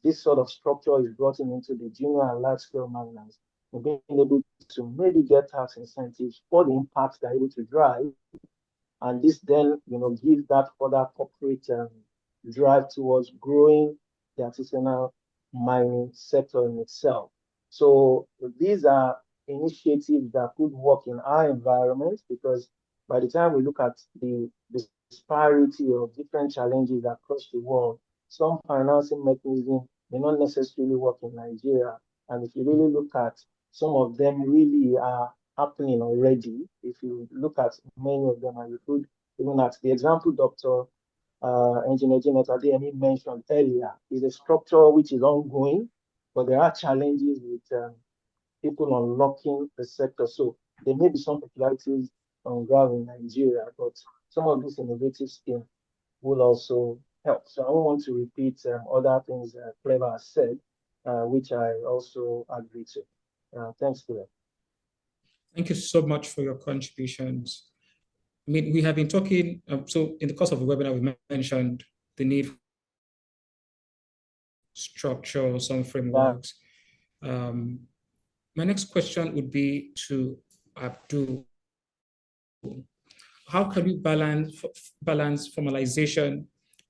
this sort of structure is brought into the junior and large scale miners and being able to maybe get tax incentives for the impact they're able to drive. And this then, gives that further corporate drive towards growing the artisanal mining sector in itself. So these are initiatives that could work in our environment, because by the time we look at the disparity of different challenges across the world, some financing mechanisms may not necessarily work in Nigeria. And if you really look at some of them really are happening already. If you look at many of them, and you could even at the example Dr. Engineer Adeyemi mentioned earlier, is a structure which is ongoing, but there are challenges with people unlocking the sector. So there may be some peculiarities on ground in Nigeria, but some of these innovative schemes will also help. So I don't want to repeat other things Clever has said, which I also agree to. Thanks, Clever. Thank you so much for your contributions. I mean, we have been talking, so in the course of the webinar, we mentioned the need for structure, some frameworks. My next question would be to Abdul. How can we balance formalization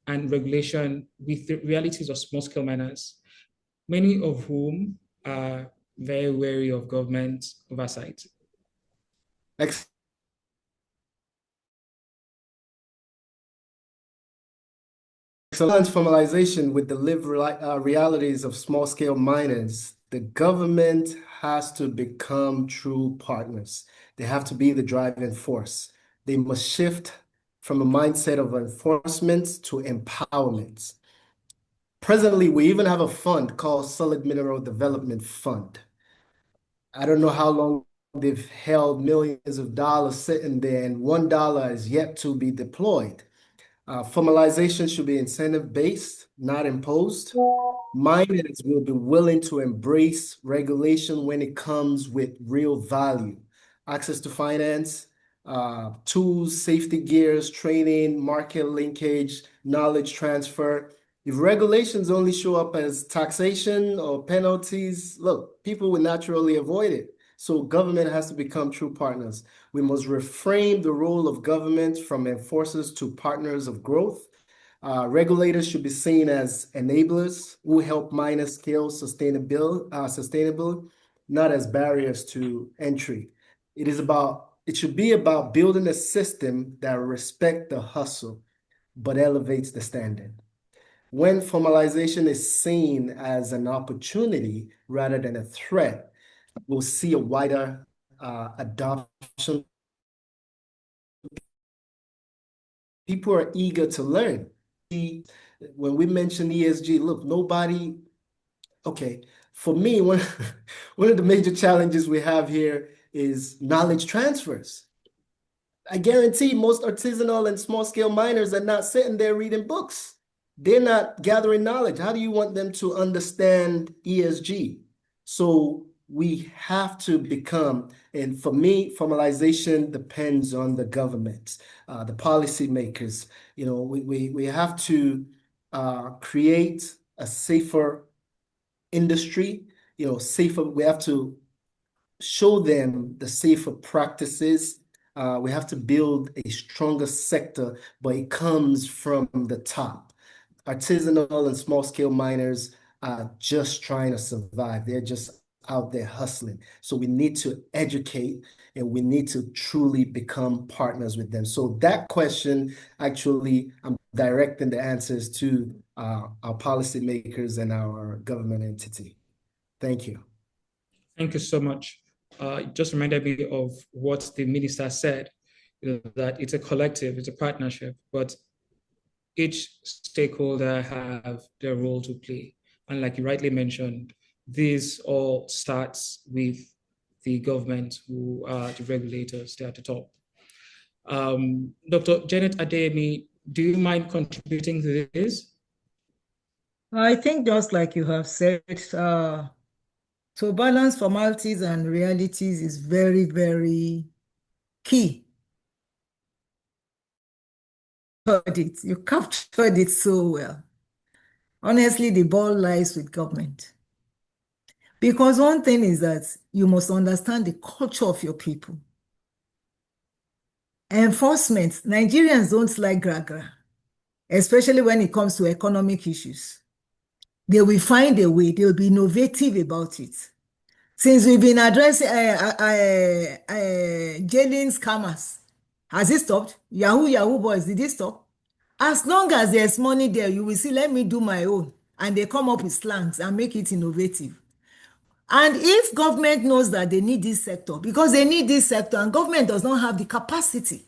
and regulation with the realities of small-scale miners, many of whom are very wary of government oversight? Excellent formalization with the lived realities of small-scale miners. The government has to become true partners. They have to be the driving force. They must shift from a mindset of enforcement to empowerment. Presently, we even have a fund called Solid Mineral Development Fund. I don't know how long they've held millions of dollars sitting there, and $1 is yet to be deployed. Formalization should be incentive-based, not imposed. Miners will be willing to embrace regulation when it comes with real value. Access to finance, tools, safety gears, training, market linkage, knowledge transfer. If regulations only show up as taxation or penalties, look, people will naturally avoid it. So government has to become true partners. We must reframe the role of government from enforcers to partners of growth. Regulators should be seen as enablers who help miners scale sustainable, not as barriers to entry. It should be about building a system that respects the hustle, but elevates the standard. When formalization is seen as an opportunity rather than a threat, we'll see a wider adoption. People are eager to learn. When we mention ESG, look, for me, one of the major challenges we have here is knowledge transfers. I guarantee most artisanal and small-scale miners are not sitting there reading books. They're not gathering knowledge. How do you want them to understand ESG? So we have to become, and for me, formalization depends on the government, the policymakers. We have to create a safer industry, safer. We have to show them the safer practices. We have to build a stronger sector, but it comes from the top. Artisanal and small-scale miners are just trying to survive. They're just out there hustling. So we need to educate, and we need to truly become partners with them. So that question, actually, I'm directing the answers to our policymakers and our government entity. Thank you. Thank you so much. just reminded me of what the minister said, that it's a collective, it's a partnership, but each stakeholder have their role to play. And like you rightly mentioned, this all starts with the government, who are the regulators, they're at the top. Dr. Janet Adeyemi, do you mind contributing to this? I think just like you have said, to balance formalities and realities is very, very key. You captured it so well. Honestly, the ball lies with government. Because one thing is that you must understand the culture of your people. Enforcement, Nigerians don't like gra-gra, especially when it comes to economic issues. They will find a way, they'll be innovative about it. Since we've been addressing jailing scammers, has it stopped? Yahoo boys, did it stop? As long as there's money there, you will see, let me do my own. And they come up with slangs and make it innovative. And if government knows that they need this sector, because they need this sector, and government does not have the capacity,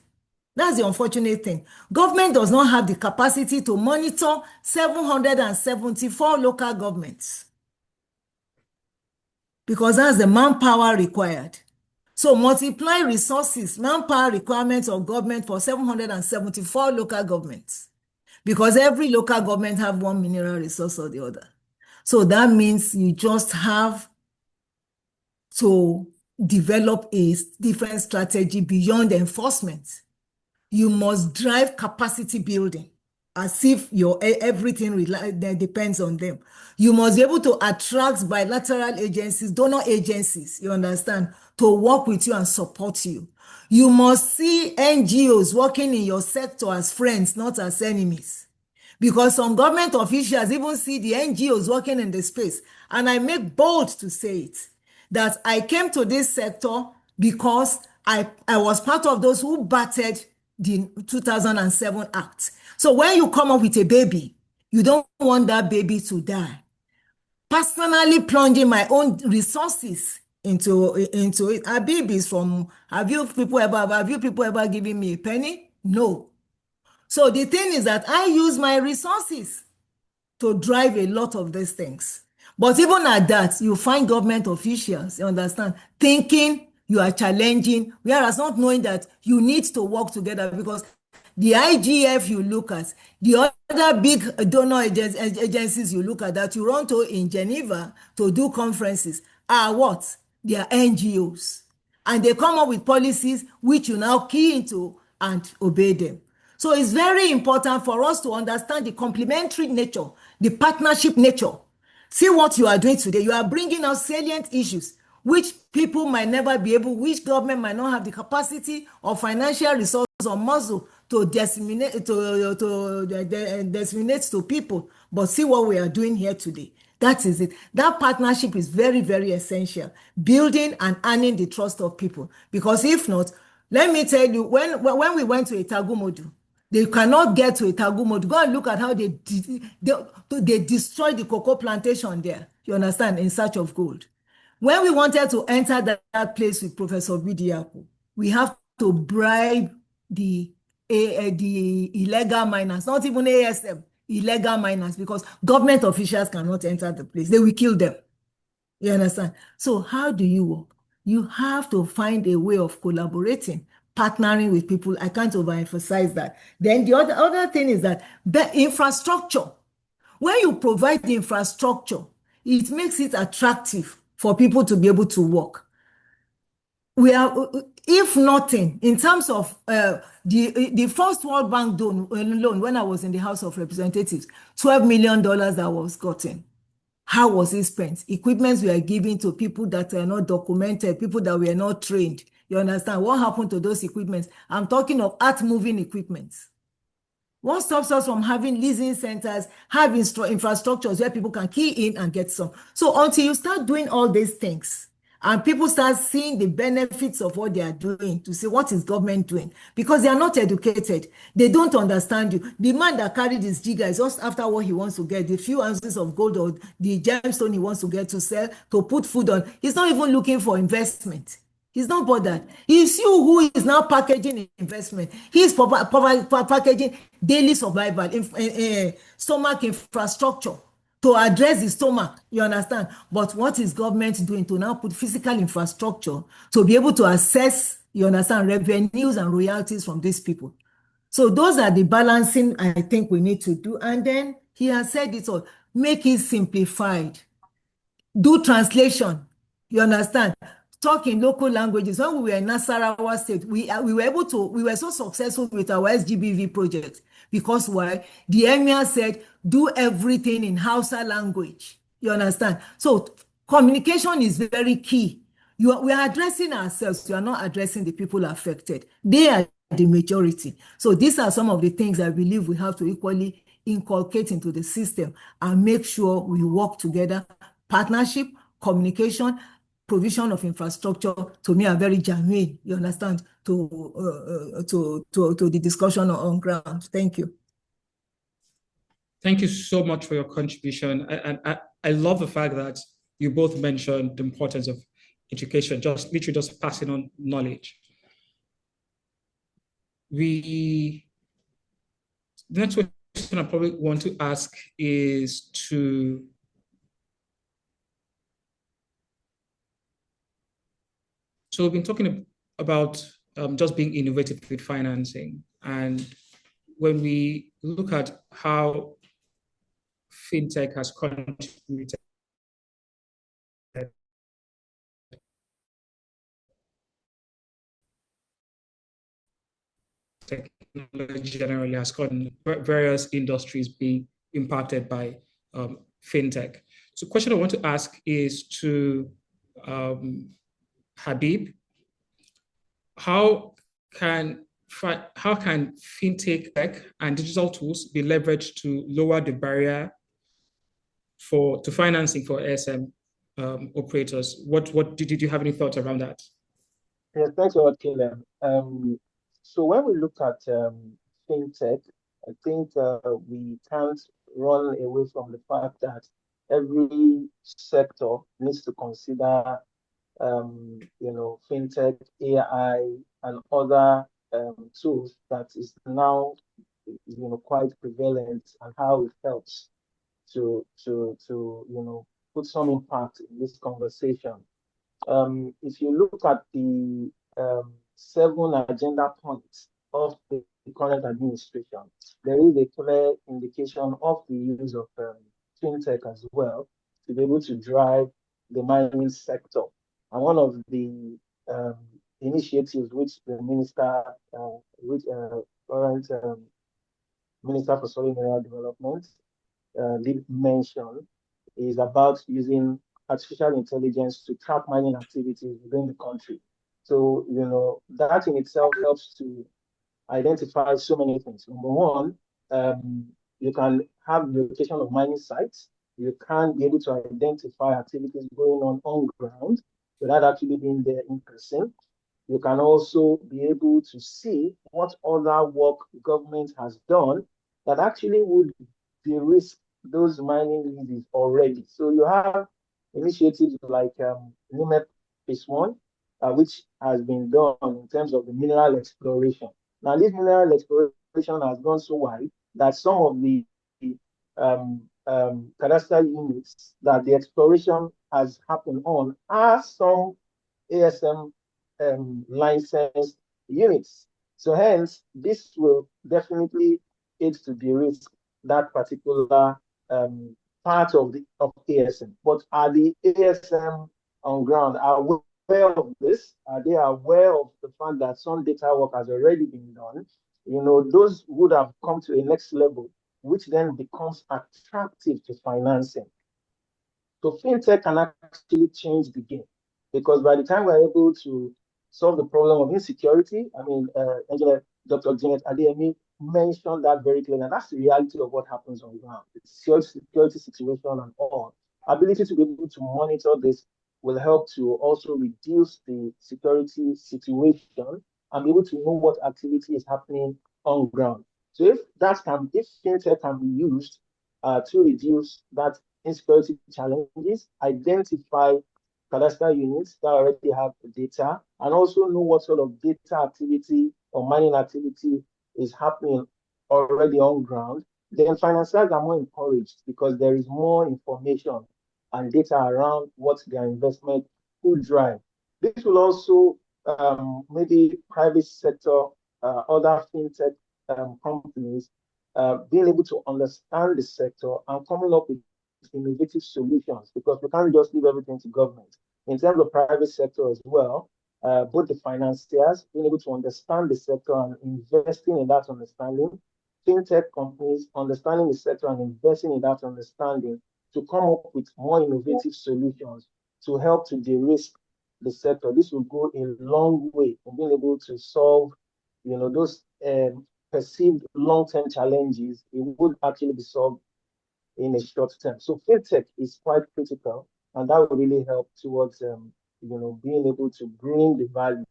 that's the unfortunate thing. Government does not have the capacity to monitor 774 local governments, because that's the manpower required. So multiply resources, manpower requirements of government for 774 local governments, because every local government have one mineral resource or the other. So that means you just have to develop a different strategy beyond enforcement. You must drive capacity building as if your everything depends on them. You must be able to attract bilateral agencies, donor agencies, you understand, to work with you and support you. You must see NGOs working in your sector as friends, not as enemies. Because some government officials even see the NGOs working in the space. And I make bold to say it, that I came to this sector because I was part of those who battered the 2007 Act. So when you come up with a baby, you don't want that baby to die. Personally plunging my own resources into it. Habeeb is from, have you people ever given me a penny? No. So the thing is that I use my resources to drive a lot of these things. But even at that, you find government officials, you understand, thinking you are challenging, whereas not knowing that you need to work together, because the IGF you look at, the other big donor agencies you look at that you run to in Geneva to do conferences are what? They are NGOs. And they come up with policies which you now key into and obey them. So it's very important for us to understand the complementary nature, the partnership nature. See what you are doing today. You are bringing out salient issues which people might never be able, which government might not have the capacity or financial resources or muscle to disseminate to people. But see what we are doing here today. That is it. That partnership is very, very essential. Building and earning the trust of people. Because if not, let me tell you, when we went to Itagumodu, they cannot get to Itagumodu. Go and look at how they destroyed the cocoa plantation there. You understand? In search of gold. When we wanted to enter that place with Professor Bediako, we have to bribe the illegal miners, not even ASM, illegal miners, because government officials cannot enter the place. They will kill them. You understand? So how do you work? You have to find a way of collaborating, partnering with people. I can't overemphasize that. Then the other thing is that the infrastructure. When you provide the infrastructure, it makes it attractive for people to be able to work. We are, if nothing, in terms of the first World Bank loan, when I was in the House of Representatives, $12 million that was gotten. How was it spent? Equipments were given to people that are not documented, people that were not trained. You understand? What happened to those equipments? I'm talking of earth-moving equipments. What stops us from having leasing centers, having infrastructures where people can key in and get some? So until you start doing all these things, and people start seeing the benefits of what they are doing, to see what is government doing, because they are not educated. They don't understand you. The man that carried his jigger is just after what he wants to get, the few ounces of gold or the gemstone he wants to get to sell, to put food on. He's not even looking for investment. He's not bothered. It's you who is now packaging investment. He's packaging daily survival, stomach infrastructure to address the stomach. You understand? But what is government doing to now put physical infrastructure to be able to assess, you understand, revenues and royalties from these people? So those are the balancing I think we need to do. And then he has said it all. Make it simplified. Do translation. You understand? Talk in local languages. When we were in Nasarawa State, we were so successful with our SGBV project because why? The Emir said, do everything in Hausa language. You understand? So communication is very key. We are addressing ourselves. We are not addressing the people affected. They are the majority. So these are some of the things I believe we have to equally inculcate into the system and make sure we work together. Partnership, communication, provision of infrastructure, to me, are very genuine, you understand, to the discussion on ground. Thank you. Thank you so much for your contribution. And I love the fact that you both mentioned the importance of education, just literally just passing on knowledge. The next question I probably want to ask is to so we've been talking about just being innovative with financing. And when we look at how fintech has contributed technology generally has gotten various industries being impacted by fintech. So the question I want to ask is to Habeeb, how can fintech tech and digital tools be leveraged to lower the barrier to financing for ASM operators? What did you have any thoughts around that? Yeah, thanks a lot, Caleb. So when we look at fintech, I think we can't run away from the fact that every sector needs to consider fintech, AI, and other tools that is now, quite prevalent, and how it helps to put some impact in this conversation. If you look at the 7 agenda points of the current administration, there is a clear indication of the use of fintech as well to be able to drive the mining sector. And one of the initiatives which the current Minister for Solid Mineral Development did mention is about using artificial intelligence to track mining activities within the country. So, that in itself helps to identify so many things. Number one, you can have the location of mining sites. You can be able to identify activities going on ground without actually being there in person. You can also be able to see what other work the government has done that actually would de-risk those mining leases already. So you have initiatives like NIMEP Phase 1, which has been done in terms of the mineral exploration. Now, this mineral exploration has gone so wide that some of the cadastral units that the exploration has happened on are some ASM licensed units. So hence, this will definitely aid to de-risk that particular part of ASM. But are the ASM on ground aware of this? Are they aware of the fact that some data work has already been done? Those would have come to a next level, which then becomes attractive to financing. So fintech can actually change the game, because by the time we're able to solve the problem of insecurity, Engineer Dr. Adeyemi mentioned that very clearly, and that's the reality of what happens on ground. The security situation and all. Ability to be able to monitor this will help to also reduce the security situation and be able to know what activity is happening on ground. So if fintech can be used to reduce that insecurity challenges, identify cadastral units that already have the data and also know what sort of data activity or mining activity is happening already on ground, then financiers are more encouraged because there is more information and data around what their investment could drive. This will also maybe private sector, other fintech companies being able to understand the sector and coming up with innovative solutions, because we can't just leave everything to government. In terms of private sector as well, both the financiers being able to understand the sector and investing in that understanding, fintech companies understanding the sector and investing in that understanding to come up with more innovative solutions to help to de-risk the sector. This will go a long way in being able to solve, those perceived long-term challenges. It would actually be solved in a short term. So fintech is quite critical, and that will really help towards being able to bring the value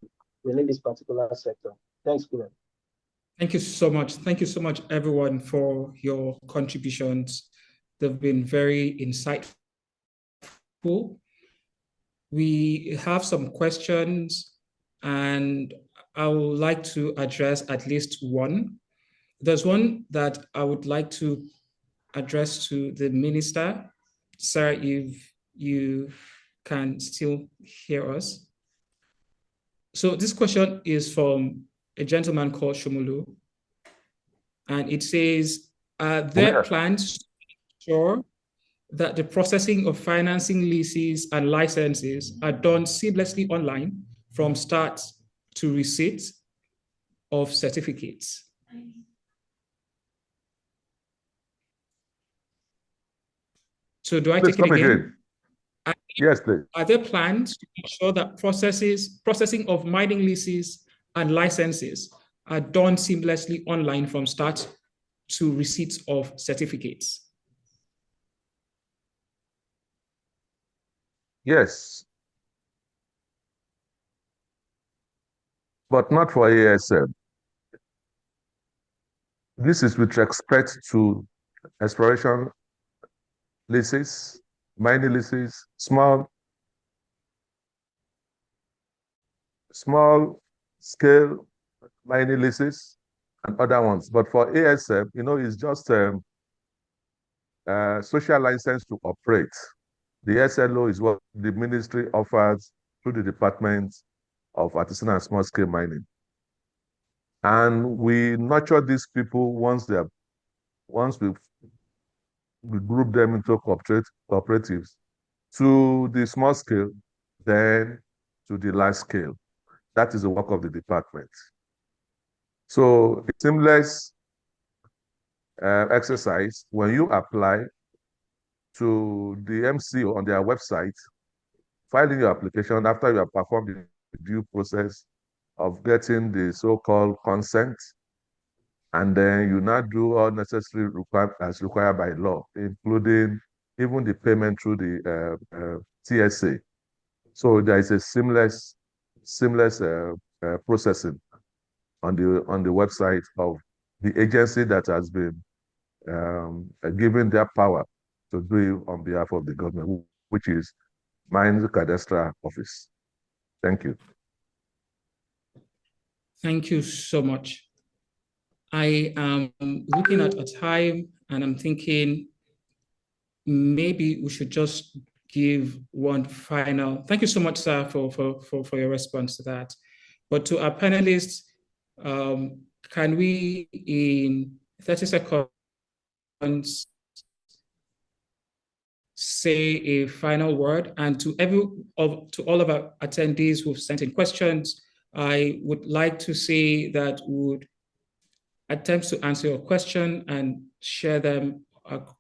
within this particular sector. Thanks, Glenn. Thank you so much. Thank you so much, everyone, for your contributions. They've been very insightful. We have some questions, and I would like to address at least one. There's one that I would like to address to the minister. Sir, if you can still hear us. So this question is from a gentleman called Shomulu, and it says, are there plans to ensure that the processing of financing leases and licenses are done seamlessly online from start to receipt of certificates? So do I take it again? Yes, please. Are there plans to ensure that processing of mining leases and licenses are done seamlessly online from start to receipt of certificates? Yes, but not for ASM. This is with respect to exploration leases, mining leases, small scale mining leases, and other ones. But for ASM, it's just social license to operate. The SLO is what the ministry offers through the Department of Artisanal and Small-Scale Mining. And we nurture these people once we group them into cooperatives to the small scale, then to the large scale. That is the work of the department. So a seamless exercise, when you apply to the MCO on their website, filing your application after you have performed the due process of getting the so-called consent, and then you now do all necessary as required by law, including even the payment through the TSA. So there is a seamless processing on the website of the agency that has been given their power to do on behalf of the government, which is Mines Cadastral Office. Thank you. Thank you so much. I am looking at a time and I'm thinking maybe we should just give one final. Thank you so much, sir, for your response to that. But to our panelists, can we in 30 seconds say a final word? And to all of our attendees who've sent in questions, I would like to say that we would attempt to answer your question and share them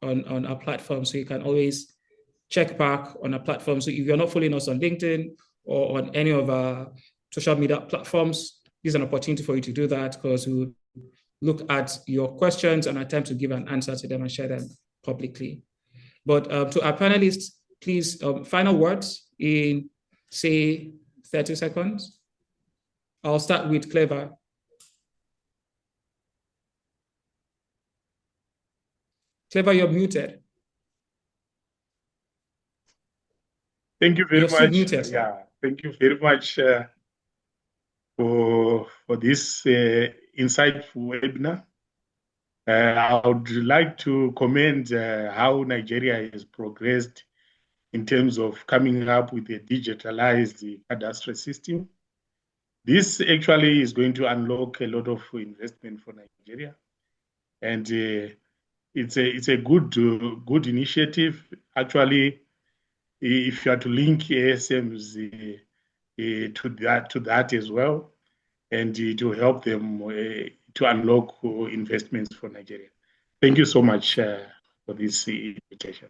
on our platform, so you can always check back on our platform. So if you're not following us on LinkedIn or on any of our social media platforms, this is an opportunity for you to do that, because we will look at your questions and attempt to give an answer to them and share them publicly. But to our panelists, please, final words in, say, 30 seconds. I'll start with Clever. Clever, you're muted. Thank you very You're still much. muted, sir. Yeah, thank you very much for this insightful webinar. I would like to commend how Nigeria has progressed in terms of coming up with a digitalized cadastral system. This actually is going to unlock a lot of investment for Nigeria, and it's a good initiative. Actually, if you are to link ASMs to that as well, and to help them to unlock investments for Nigeria. Thank you so much for this invitation.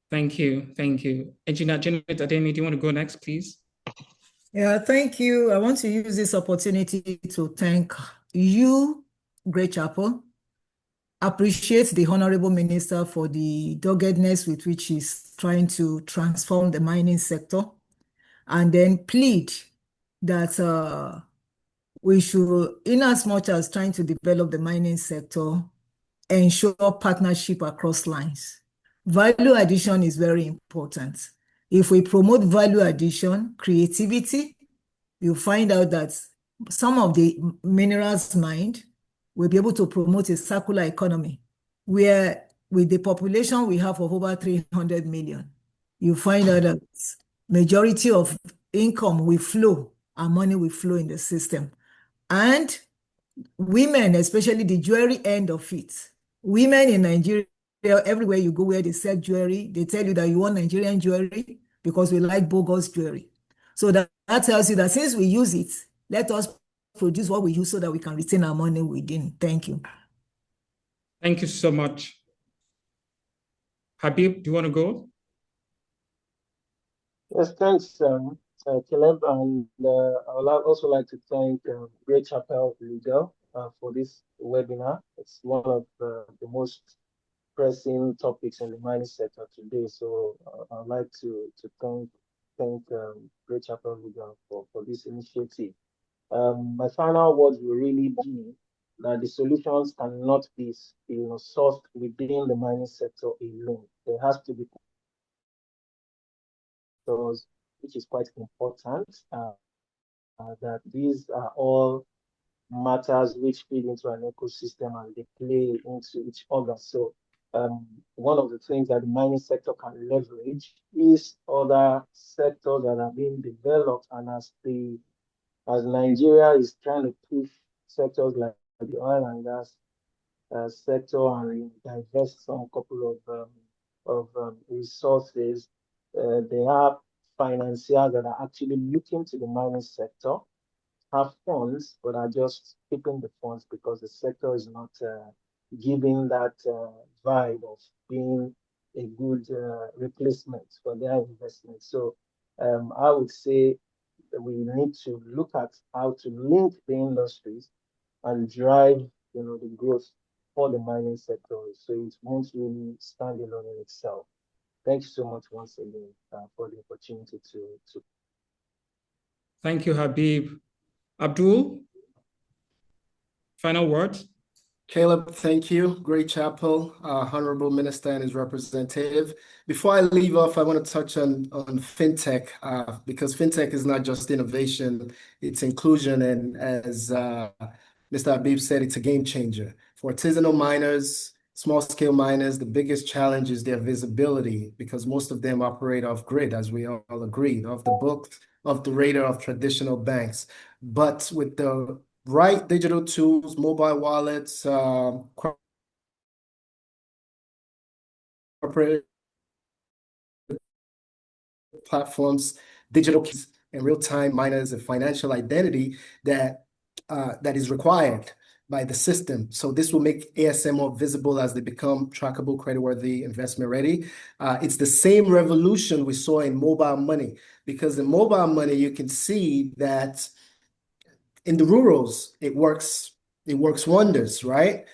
Thank you. Thank you. Engineer Janet Adeyemi, do you want to go next, please? Yeah, thank you. I want to use this opportunity to thank you, Greychapel. Appreciate the Honourable Minister for the doggedness with which he's trying to transform the mining sector, and then plead that we should, in as much as trying to develop the mining sector, ensure partnership across lines. Value addition is very important. If we promote value addition, creativity, you find out that some of the minerals mined will be able to promote a circular economy where, with the population we have of over 300 million, you find out that majority of income will flow and money will flow in the system. And women, especially the jewelry end of it, women in Nigeria, everywhere you go where they sell jewelry, they tell you that you want Nigerian jewelry because we like bogus jewelry. So that tells you that since we use it, let us produce what we use so that we can retain our money within. Thank you. Thank you so much. Habeeb, do you want to go? Yes, thanks, Caleb. And I would also like to thank Greychapel Legal for this webinar. It's one of the most pressing topics in the mining sector today. So I'd like to thank Greychapel Legal for this initiative. My final words will really be that the solutions cannot be sourced within the mining sector alone. There has to be, which is quite important, that these are all matters which feed into an ecosystem and they play into each other. So one of the things that the mining sector can leverage is other sectors that are being developed, and as Nigeria is trying to push sectors like the oil and gas sector and divest some couple of resources, there are financiers that are actually looking to the mining sector, have funds, but are just keeping the funds because the sector is not giving that vibe of being a good replacement for their investment. So I would say that we need to look at how to link the industries and drive, the growth for the mining sector, so it won't really stand alone in itself. Thank you so much once again for the opportunity to. Thank you, Habeeb. Abdul, final words? Caleb, thank you. Greychapel, Honourable Minister and his representative. Before I leave off, I want to touch on fintech, because fintech is not just innovation, it's inclusion. And as Mr. Habeeb said, it's a game changer. For artisanal miners, small-scale miners, the biggest challenge is their visibility, because most of them operate off-grid, as we all agreed, off the book, off the radar of traditional banks. But with the right digital tools, mobile wallets, corporate platforms, digital keys, and real-time miners, and financial identity that is required by the system. So this will make ASM more visible as they become trackable, creditworthy, investment ready. It's the same revolution we saw in mobile money, because in mobile money, you can see that in the rurals, it works wonders, right?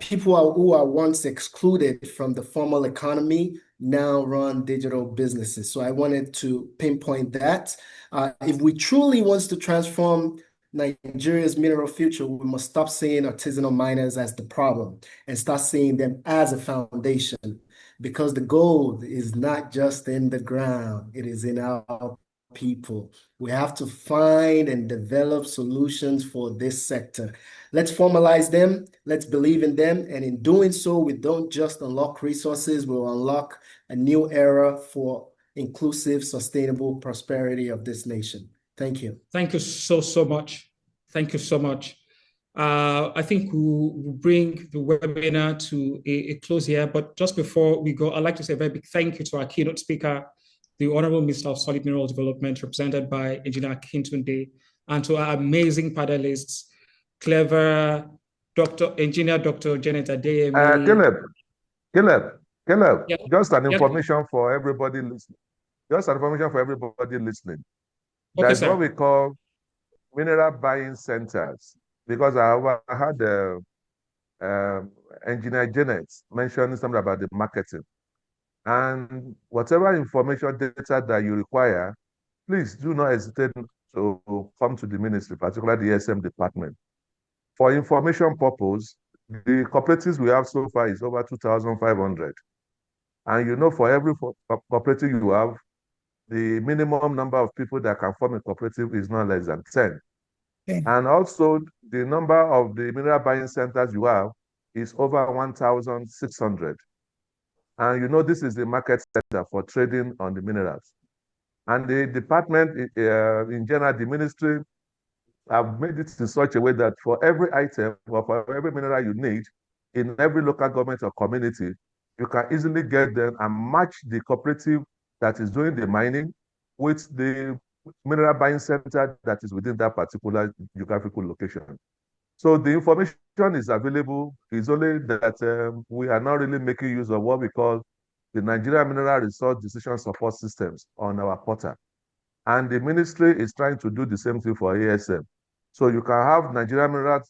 People who are once excluded from the formal economy now run digital businesses. So I wanted to pinpoint that. If we truly want to transform Nigeria's mineral future, we must stop seeing artisanal miners as the problem and start seeing them as a foundation. because the gold is not just in the ground, it is in our people. We have to find and develop solutions for this sector. Let's formalize them, let's believe in them, and in doing so, we don't just unlock resources, we'll unlock a new era for inclusive, sustainable prosperity of this nation. Thank you. Thank you so much. Thank you so much. I think we'll bring the webinar to a close here, but just before we go, I'd like to say a very big thank you to our keynote speaker, the Honourable Minister of Solid Mineral Development, represented by Engineer Kintunde, and to our amazing panelists, clever Engineer Dr. Janet Adeyemi. Caleb, Yeah. just an information for everybody listening. There's what we call mineral buying centers, because I had Engineer Janet mentioning something about the marketing. And whatever information data that you require, please do not hesitate to come to the ministry, particularly the ESM department. For information purpose, the cooperatives we have so far is over 2,500. And you know, for every cooperative you have, the minimum number of people that can form a cooperative is not less than 10. Okay. And also, the number of the mineral buying centers you have is over 1,600. And you know, this is the market center for trading on the minerals. And the department, in general, the ministry, have made it in such a way that for every item or for every mineral you need in every local government or community, you can easily get them and match the cooperative that is doing the mining with the mineral buying center that is within that particular geographical location. So the information is available. It's only that we are not really making use of what we call the Nigeria Mineral Resource Decision Support Systems on our portal. And the ministry is trying to do the same thing for ASM. So you can have Nigeria Mineral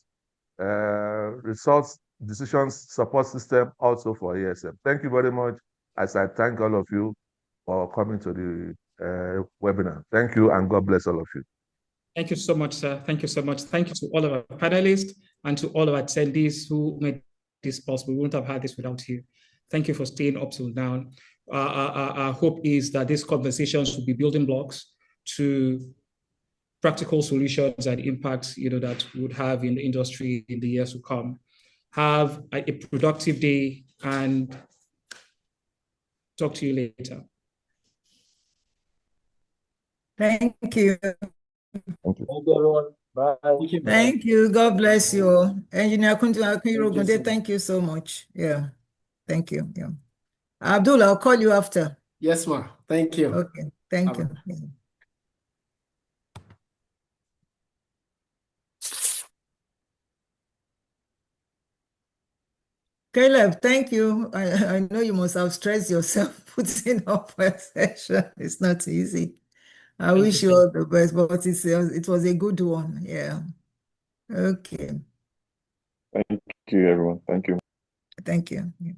Resource Decisions Support System also for ASM. Thank you very much, as I thank all of you for coming to the webinar. Thank you, and God bless all of you. Thank you so much, sir. Thank you so much. Thank you to all of our panelists and to all of our attendees who made this possible. We wouldn't have had this without you. Thank you for staying up till now. Our hope is that these conversations will be building blocks to practical solutions and impacts, that we would have in the industry in the years to come. Have a productive day and talk to you later. Thank you. Thank you, everyone. Bye. Thank you. God bless you. Engineer Kunti, thank you so much. Yeah. Thank you. Yeah. Abdul, I'll call you after. Yes, ma'am. Thank you. Okay. Thank you. Yeah. Caleb, thank you. I know you must have stressed yourself putting up a session. It's not easy. I wish you all the best, but it was a good one. Yeah. Okay. Thank you, everyone. Thank you. Thank you. Yeah.